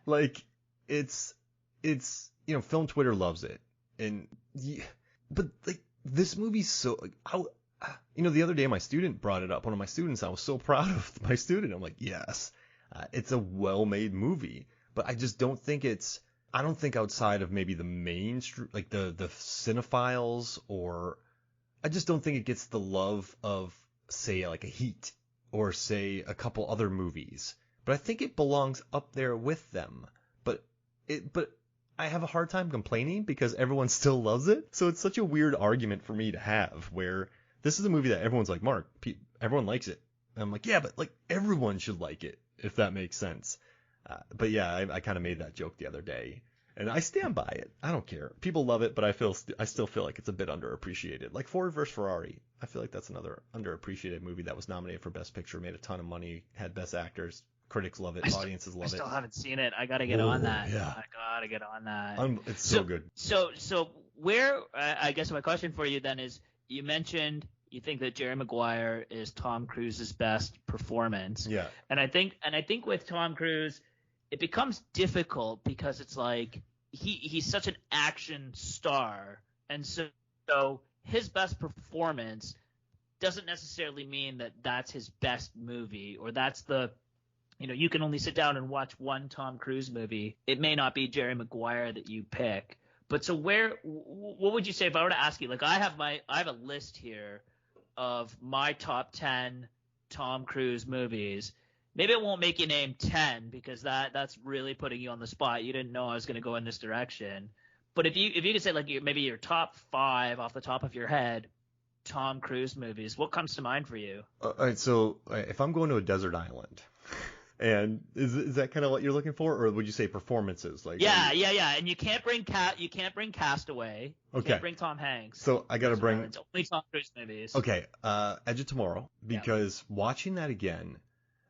Like it's film Twitter loves it, but like this movie's so like the other day my student brought it up. One of my students, I was so proud of my student. I'm like, yes, it's a well-made movie, but I just don't think I don't think outside of maybe the mainstream, like the cinephiles, or I just don't think it gets the love of say like a Heat or say a couple other movies. but I think it belongs up there with them. But I have a hard time complaining because everyone still loves it. So it's such a weird argument for me to have, where this is a movie that everyone's like, Mark, everyone likes it. And I'm like, yeah, but like everyone should like it, if that makes sense. But yeah, I kind of made that joke the other day, and I stand by it. I don't care. People love it, but I still feel like it's a bit underappreciated. Like Ford vs. Ferrari, I feel like that's another underappreciated movie that was nominated for Best Picture, made a ton of money, had Best Actors. Critics love it, audiences love it. I still haven't seen it. I gotta get on that. Yeah. I gotta get on that. It's so good. So where I guess my question for you then is, you mentioned you think that Jerry Maguire is Tom Cruise's best performance. Yeah. And I think with Tom Cruise, it becomes difficult because it's like he's such an action star, and so his best performance doesn't necessarily mean that that's his best movie, or that's the, you can only sit down and watch one Tom Cruise movie. It may not be Jerry Maguire that you pick. But so what would you say if I were to ask you? Like, I have a list here of my top 10 Tom Cruise movies. Maybe it won't make you name 10 because that's really putting you on the spot. You didn't know I was going to go in this direction. But if you could say like maybe your top 5 off the top of your head Tom Cruise movies, what comes to mind for you? All right, so if I'm going to a desert island, and is that kind of what you're looking for, or would you say performances? Like yeah. And you can't bring Castaway. You Okay. can't bring Tom Hanks. So I got to bring. It's only Tom Cruise movies. Okay, Edge of Tomorrow, because watching that again,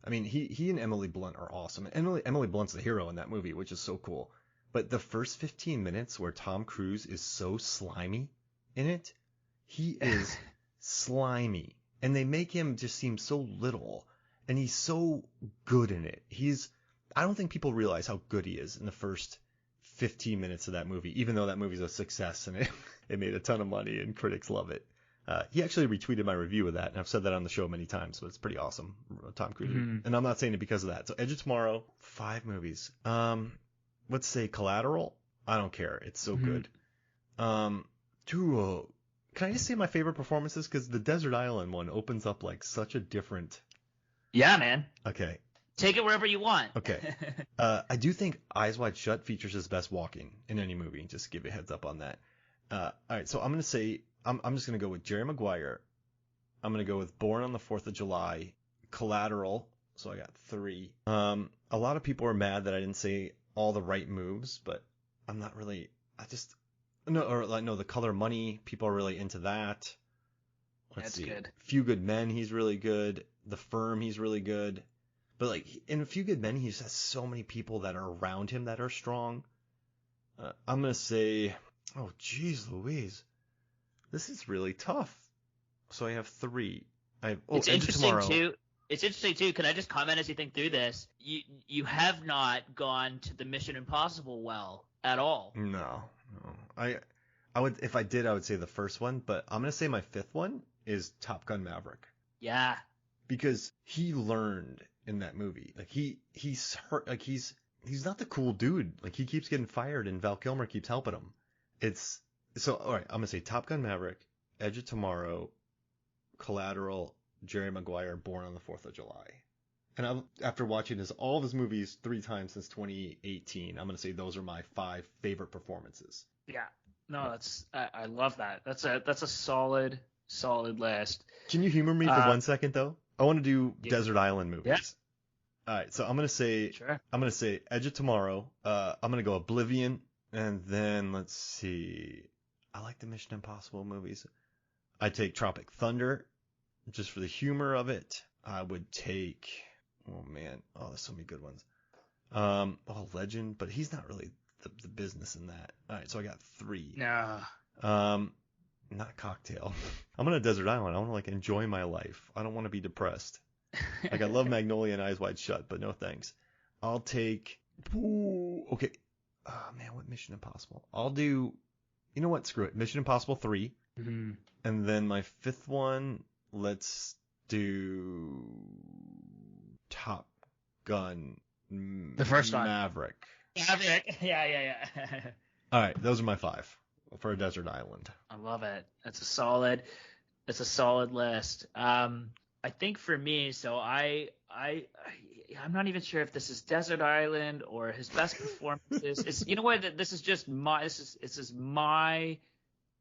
I mean, he and Emily Blunt are awesome. Emily Blunt's the hero in that movie, which is so cool. But the first 15 minutes where Tom Cruise is so slimy in it, he is slimy, and they make him just seem so little, and he's so good in it. I don't think people realize how good he is in the first 15 minutes of that movie, even though that movie's a success and it made a ton of money and critics love it. He actually retweeted my review of that, and I've said that on the show many times, so it's pretty awesome. Tom Cruise. Mm-hmm. And I'm not saying it because of that. So Edge of Tomorrow, 5 movies. Let's say Collateral. I don't care. It's so good. Can I just say my favorite performances? Because the Desert Island one opens up like such a different... Yeah, man. Okay. Take it wherever you want. Okay. I do think Eyes Wide Shut features his best walking in any movie. Just to give you a heads up on that. All right, so I'm going to say... I'm just going to go with Jerry Maguire. I'm going to go with Born on the 4th of July. Collateral. So I got 3. A lot of people are mad that I didn't say all the right moves, but I'm not really... The Color Money, people are really into that. Let's see. Good. Few Good Men, he's really good. The Firm, he's really good. But like in A Few Good Men, he just has so many people that are around him that are strong. I'm gonna say, oh geez, Louise, this is really tough. So I have 3. It's interesting too. It's interesting too. Can I just comment as you think through this? You have not gone to the Mission Impossible well at all. No. I would, if I did, I would say the first one, but I'm gonna say my 5th one is Top Gun Maverick. Yeah. Because he learned in that movie. Like he's hurt. Like he's not the cool dude. Like he keeps getting fired, and Val Kilmer keeps helping him. It's so all right. I'm gonna say Top Gun Maverick, Edge of Tomorrow, Collateral, Jerry Maguire, Born on the 4th of July. And after watching all of his movies 3 times since 2018, I'm gonna say those are my 5 favorite performances. Yeah. No, I love that. That's a solid list. Can you humor me for 1 second though? I want to do Desert Island movies. Yeah. All right, so I'm gonna say Edge of Tomorrow. I'm gonna go Oblivion, and then let's see. I like the Mission Impossible movies. I take Tropic Thunder, just for the humor of it. I would take. Oh man, there's so many good ones. Legend, but he's not really the business in that. All right, so I got 3. Nah. Not Cocktail. I'm on a desert island. I want to like enjoy my life. I don't want to be depressed. Like I love Magnolia and Eyes Wide Shut, but no thanks. I'll take. Okay. Oh man, what Mission Impossible? I'll do. You know what? Screw it. Mission Impossible 3. Mm-hmm. And then my 5th one. Let's do Top Gun. The first one. Maverick. Yeah. All right, those are my 5 for a desert island. I love it. It's a solid list. I think for me, so I I'm not even sure if this is Desert Island or his best performances. It's, you know what? This is my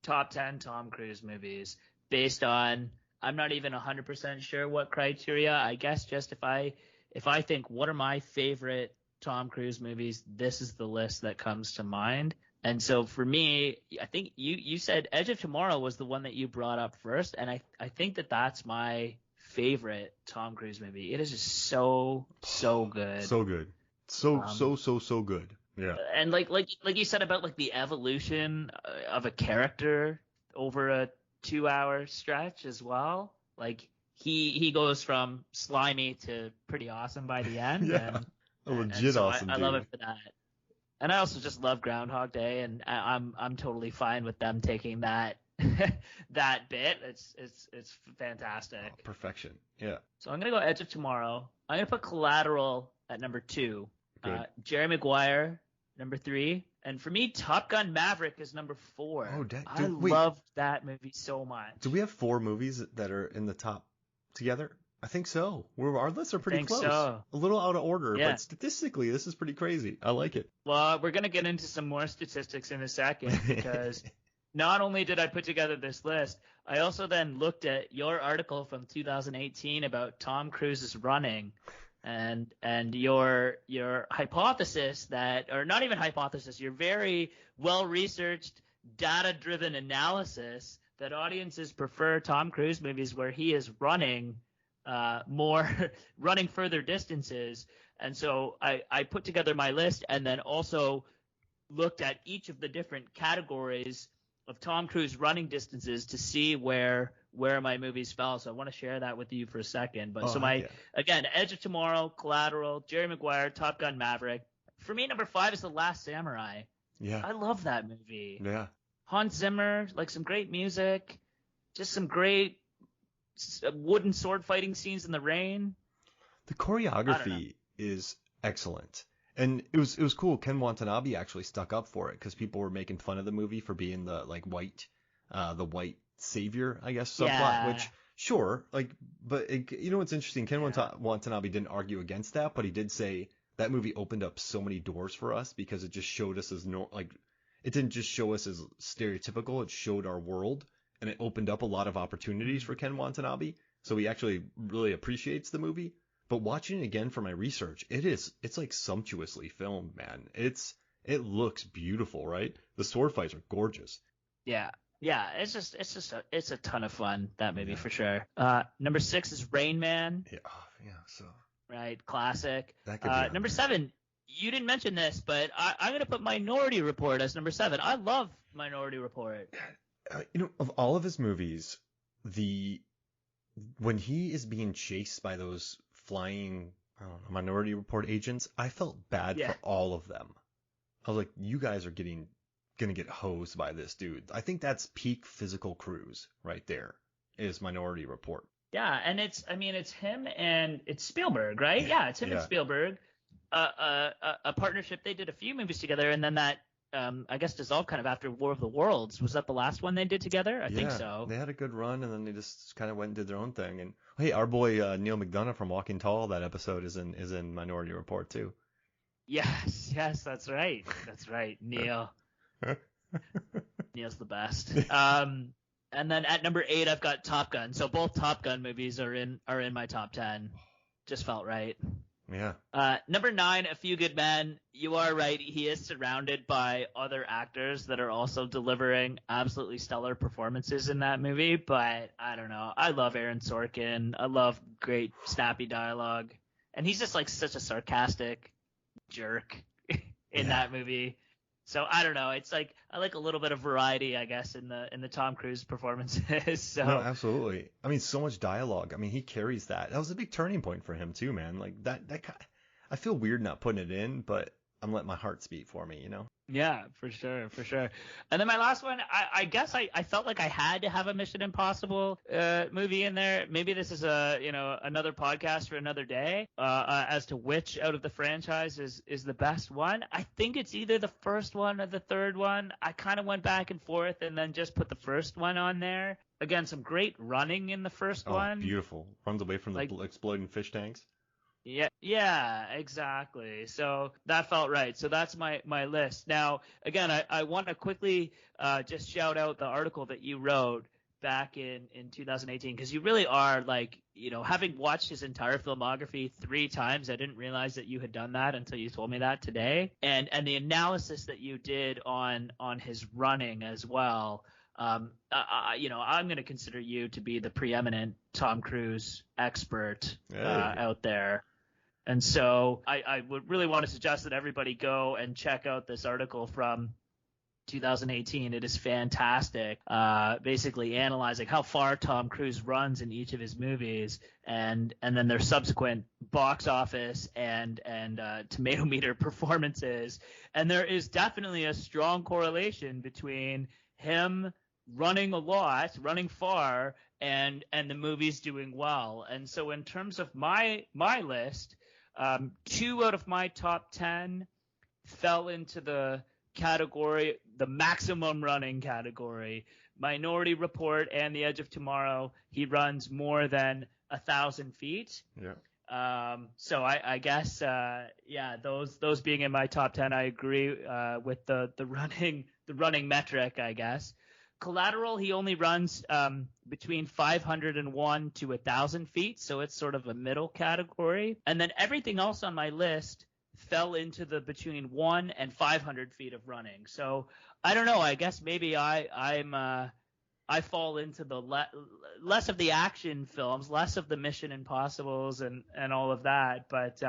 top 10 Tom Cruise movies based on, I'm not even 100% sure what criteria. I guess just if I think what are my favorite Tom Cruise movies, this is the list that comes to mind. And so for me, I think you said Edge of Tomorrow was the one that you brought up first, and I think that's my favorite Tom Cruise movie. It is just so good. So good. So good. Yeah. And like you said about like the evolution of a character over a 2-hour stretch as well. Like he goes from slimy to pretty awesome by the end. Yeah. And Awesome. I love it for that. And I also just love Groundhog Day, and I'm totally fine with them taking that that bit. It's fantastic. Oh, perfection. Yeah. So I'm gonna go Edge of Tomorrow. I'm gonna put Collateral at number 2. Jerry Maguire number 3, and for me, Top Gun Maverick is number 4. Oh, I loved that movie so much. Do we have 4 movies that are in the top together? I think so. Our lists are pretty close. So. A little out of order, yeah. But statistically, this is pretty crazy. I like it. Well, we're going to get into some more statistics in a second because not only did I put together this list, I also then looked at your article from 2018 about Tom Cruise's running and your hypothesis that, or not even hypothesis, your very well-researched, data-driven analysis that audiences prefer Tom Cruise movies where he is running running further distances. And so I put together my list and then also looked at each of the different categories of Tom Cruise running distances to see where my movies fell. So I want to share that with you for a second. But again, Edge of Tomorrow, Collateral, Jerry Maguire, Top Gun Maverick. For me, number 5 is The Last Samurai. Yeah. I love that movie. Yeah. Hans Zimmer, like some great music, just some great wooden sword fighting scenes in the rain. The choreography is excellent, and it was cool. Ken Watanabe actually stuck up for it because people were making fun of the movie for being the white savior, I guess, subplot. Which sure, but you know what's interesting? Ken Watanabe didn't argue against that, but he did say that movie opened up so many doors for us because it just showed us as it didn't just show us as stereotypical. It showed our world. And it opened up a lot of opportunities for Ken Watanabe. So he actually really appreciates the movie. But watching it again for my research, it's like sumptuously filmed, man. It looks beautiful, right? The sword fights are gorgeous. Yeah. Yeah, it's a ton of fun, that movie for sure. Number 6 is Rain Man. Yeah, so right, classic. That could be number 7, you didn't mention this, but I'm going to put Minority Report as number 7. I love Minority Report. Of all of his movies, when he is being chased by those flying, Minority Report agents, I felt bad for all of them. I was like, you guys are gonna get hosed by this dude. I think that's peak physical Cruise right there, is Minority Report. Yeah, and it's him and it's Spielberg, right? Yeah, it's him and Spielberg. A partnership. They did a few movies together, and then that. I guess dissolved kind of after War of the Worlds. Was that the last one they did together? I think so. They had a good run, and then they just kind of went and did their own thing. And hey, our boy Neil McDonough from Walking Tall, that episode is in Minority Report too. Yes, that's right. That's right, Neil. Neil's the best. And then at number 8, I've got Top Gun. So both Top Gun movies are in my top 10. Just felt right. Yeah. Number 9, A Few Good Men. You are right. He is surrounded by other actors that are also delivering absolutely stellar performances in that movie. But I don't know. I love Aaron Sorkin. I love great snappy dialogue. And he's just like such a sarcastic jerk in that movie. So I don't know. It's like I like a little bit of variety, I guess, in the Tom Cruise performances. So no, absolutely. I mean, so much dialogue. I mean, he carries that. That was a big turning point for him too, man. Like that. I feel weird not putting it in, but I'm letting my heart speak for me, Yeah, for sure. And then my last one, I guess I felt like I had to have a Mission Impossible movie in there. Maybe this is another podcast for another day as to which out of the franchise is the best one. I think it's either the first one or the third one. I kind of went back and forth and then just put the first one on there. Again, some great running in the first one. Beautiful. Runs away from the exploding fish tanks. Yeah, exactly. So that felt right. So that's my list. Now, again, I want to quickly just shout out the article that you wrote back in 2018, because you really are, like, having watched his entire filmography 3 times, I didn't realize that you had done that until you told me that today. And the analysis that you did on his running as well. I'm going to consider you to be the preeminent Tom Cruise expert out there. And so I would really want to suggest that everybody go and check out this article from 2018. It is fantastic, basically analyzing how far Tom Cruise runs in each of his movies, and then their subsequent box office and tomato meter performances. And there is definitely a strong correlation between him running a lot, running far, and the movies doing well. And so in terms of my list, 2 out of my top 10 fell into the category, the maximum running category. Minority Report and The Edge of Tomorrow, he runs more than 1,000 feet. Yeah. So I guess, those being in my top 10, I agree with the running metric, I guess. Collateral, he only runs between 501 to 1,000 feet, so it's sort of a middle category. And then everything else on my list fell into the between 1 and 500 feet of running. So I don't know. I guess maybe I fall into the less of the action films, less of the Mission Impossibles and all of that. But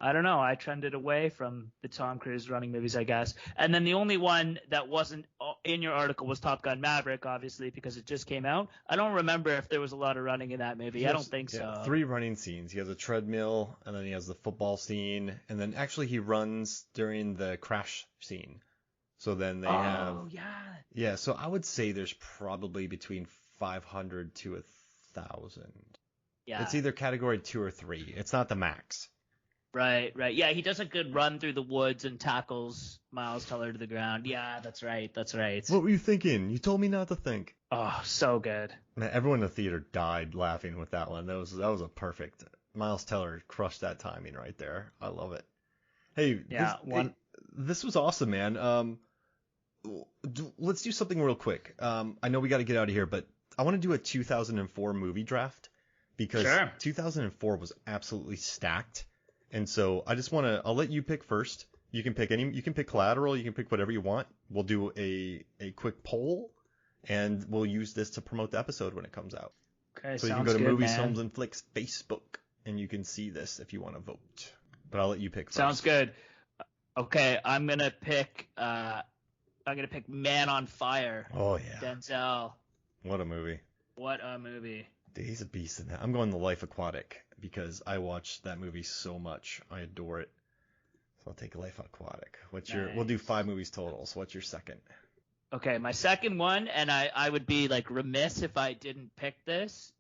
I don't know. I trended away from the Tom Cruise running movies, I guess. And then the only one that wasn't in your article was Top Gun Maverick, obviously, because it just came out. I don't remember if there was a lot of running in that movie. I don't think so. 3 running scenes. He has a treadmill, and then he has the football scene, and then actually he runs during the crash scene. So then they have... Oh, yeah. Yeah, so I would say there's probably between 500 to 1,000. Yeah. It's either category 2 or 3. It's not the max. Right. Yeah, he does a good run through the woods and tackles Miles Teller to the ground. Yeah, that's right. What were you thinking? You told me not to think. Oh, so good. Man, everyone in the theater died laughing with that one. That was a perfect. Miles Teller crushed that timing right there. I love it. Hey, yeah, this was awesome, man. Let's do something real quick. I know we got to get out of here, but I want to do a 2004 movie draft because 2004 was absolutely stacked. And so I'll let you pick first. You can pick Collateral, you can pick whatever you want. We'll do a quick poll, and we'll use this to promote the episode when it comes out. Okay, so you can go to Movies, Films, and Flicks Facebook, and you can see this if you want to vote. But I'll let you pick first. Sounds good. Okay, I'm gonna pick Man on Fire. Oh yeah. Denzel. What a movie. Dude, he's a beast in that. I'm going The Life Aquatic because I watched that movie so much. I adore it. So I'll take Life Aquatic. We'll do 5 movies total. So what's your second? Okay, my second one, and I would be like remiss if I didn't pick this.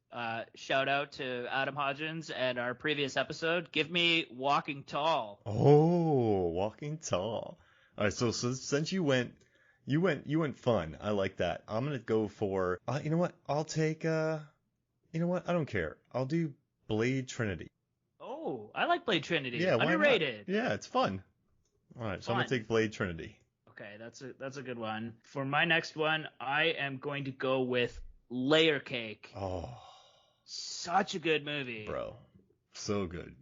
Shout out to Adam Hodgins and our previous episode. Give me Walking Tall. Oh, Walking Tall. All right, so since you went fun. I like that. I'm gonna go for. You know what? I'll take. You know what? I don't care. I'll do Blade Trinity. Oh, I like Blade Trinity. Yeah, underrated. Yeah, it's fun. All right, so I'm gonna take Blade Trinity. Okay, that's a good one. For my next one, I am going to go with Layer Cake. Oh, such a good movie, bro. So good,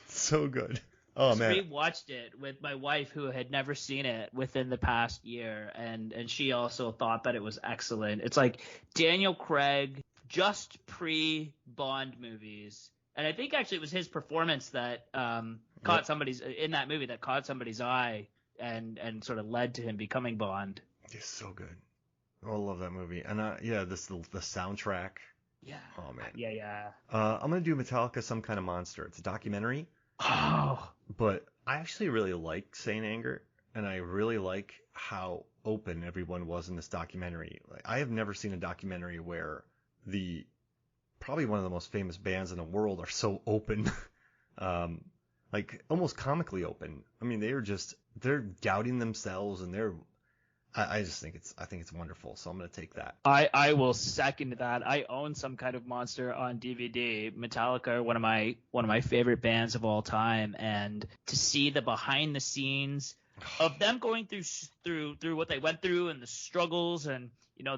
so good. Oh man, I rewatched it with my wife, who had never seen it within the past year, and she also thought that it was excellent. It's like Daniel Craig just pre-Bond movies, and I think actually it was his performance that caught somebody's eye and sort of led to him becoming Bond. It's so good. Oh, I love that movie. And the soundtrack. Yeah. Oh man. Yeah. I'm gonna do Metallica, Some Kind of Monster. It's a documentary. Oh. But I actually really like Saint Anger, and I really like how open everyone was in this documentary. Like, I have never seen a documentary where probably one of the most famous bands in the world are so open, like almost comically open. I mean, they're doubting themselves, and I just think it's wonderful. So I'm gonna take that. I will second that. I own Some Kind of Monster on DVD. Metallica are one of my favorite bands of all time, and to see the behind the scenes of them going through what they went through and the struggles, and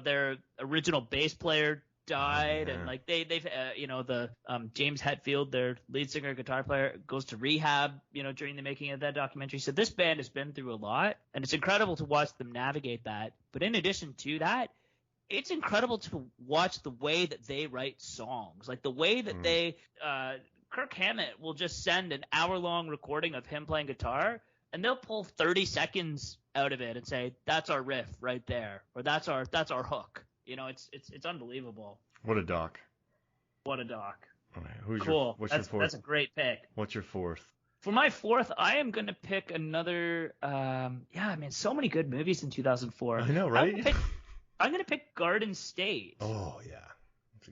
their original bass player died, and like they've the James Hetfield, their lead singer, guitar player, goes to rehab during the making of that documentary. So this band has been through a lot, and it's incredible to watch them navigate that. But in addition to that, it's incredible to watch the way that they write songs, like the way that they Kirk Hammett will just send an hour-long recording of him playing guitar, and they'll pull 30 seconds out of it and say, that's our riff right there, or that's our hook. It's unbelievable. What a doc. What a doc. All right, cool. What's your fourth? That's a great pick. What's your fourth? For my fourth, I am going to pick another so many good movies in 2004. I know, right? I'm going to pick Garden State. Oh, yeah.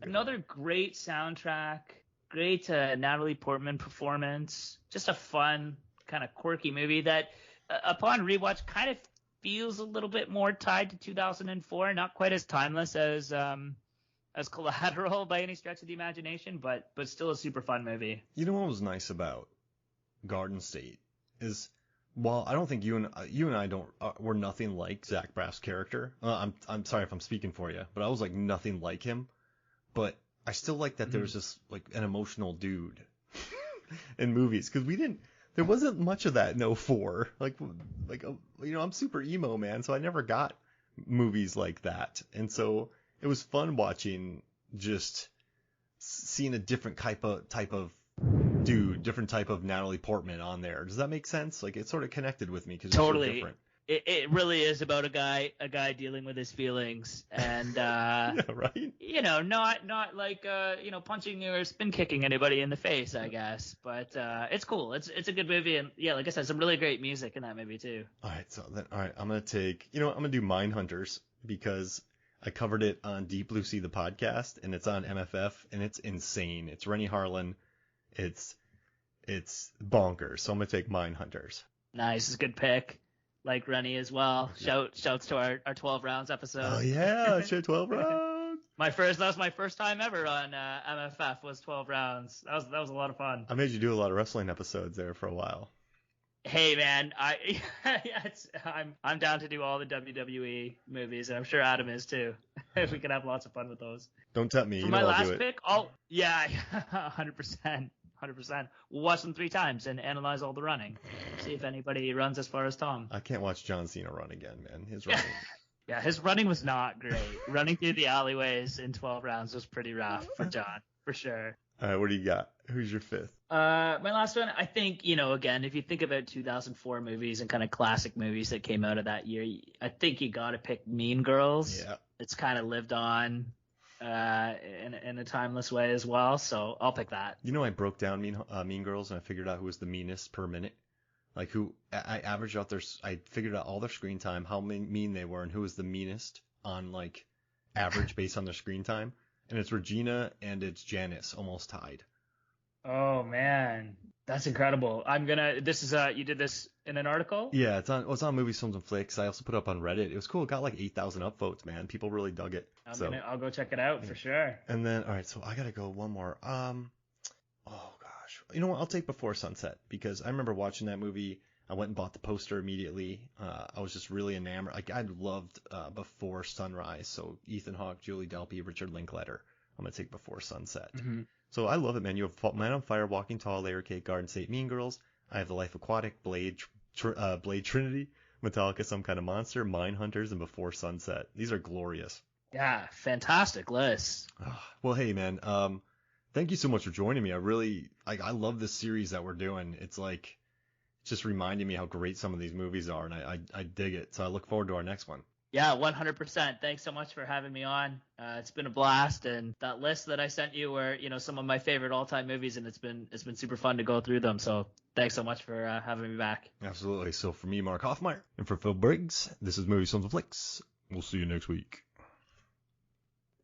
Another great soundtrack, great Natalie Portman performance, just a fun, kind of quirky movie that upon rewatch kind of feels a little bit more tied to 2004, not quite as timeless as Collateral by any stretch of the imagination, but still a super fun movie. You know what was nice about Garden State is, while I don't think you and I we're nothing like Zach Braff's character. I'm sorry if I'm speaking for you, but I was like nothing like him. But I still like that there's this like an emotional dude in movies, because there wasn't much of that in 04. I'm super emo, man, so I never got movies like that. And so it was fun watching, just seeing a different type of dude, different type of Natalie Portman on there. Does that make sense? Like, it sort of connected with me because totally. It's so different. It really is about a guy dealing with his feelings, and yeah, right. Not like punching or spin kicking anybody in the face, I guess. But it's cool. It's a good movie, and yeah, like I said, some really great music in that movie too. All right, I'm gonna take. I'm gonna do Mindhunters because I covered it on Deep Blue Sea, the podcast, and it's on MFF, and it's insane. It's Rennie Harlan. It's bonkers. So I'm gonna take Mindhunters. Nice, it's a good pick. Like Rennie as well. Shouts to our 12 rounds episode. Oh yeah, 12 rounds. That was my first time ever on MFF was 12 rounds. That was a lot of fun. I made you do a lot of wrestling episodes there for a while. Hey man, I'm down to do all the WWE movies, and I'm sure Adam is too. We can have lots of fun with those. Don't tempt me. For my last pick, 100%. 100%. We'll watch them 3 times and analyze all the running. See if anybody runs as far as Tom. I can't watch John Cena run again, man. His running. Yeah, his running was not great. Running through the alleyways in 12 rounds was pretty rough for John, for sure. All right, what do you got? Who's your fifth? My last one, I think, again, if you think about 2004 movies and kind of classic movies that came out of that year, I think you got to pick Mean Girls. Yeah. It's kind of lived on in a timeless way as well, so I'll pick that. I broke down Mean Girls, and I figured out who was the meanest per minute. Like, who I averaged out I figured out all their screen time, how mean they were, and who was the meanest on like average based on their screen time. And it's Regina and it's Janice, almost tied. Oh man, that's incredible. This is you did this in an article? Yeah, it's on Movies, Films, and Flicks. I also put it up on Reddit. It was cool. It got like 8,000 upvotes, man. People really dug it. I'll go check it out for sure. And then, all right, so I gotta go one more. Oh gosh, you know what? I'll take Before Sunset, because I remember watching that movie. I went and bought the poster immediately. I was just really enamored. Like, I loved Before Sunrise. So Ethan Hawke, Julie Delpy, Richard Linklater. I'm gonna take Before Sunset. Mm-hmm. So I love it, man. You have Man on Fire, Walking Tall, Layer Cake, Garden State, Mean Girls. I have The Life Aquatic, Blade Trinity, Metallica, Some Kind of Monster, Mindhunters, and Before Sunset. These are glorious. Yeah, fantastic list. Well, hey, man. Thank you so much for joining me. I love this series that we're doing. It's like just reminding me how great some of these movies are, and I dig it. So I look forward to our next one. Yeah, 100%. Thanks so much for having me on. It's been a blast, and that list that I sent you were, some of my favorite all-time movies, and it's been super fun to go through them. So thanks so much for having me back. Absolutely. So for me, Mark Hoffmeyer, and for Phil Briggs, this is Movies, Films, and Flicks. We'll see you next week.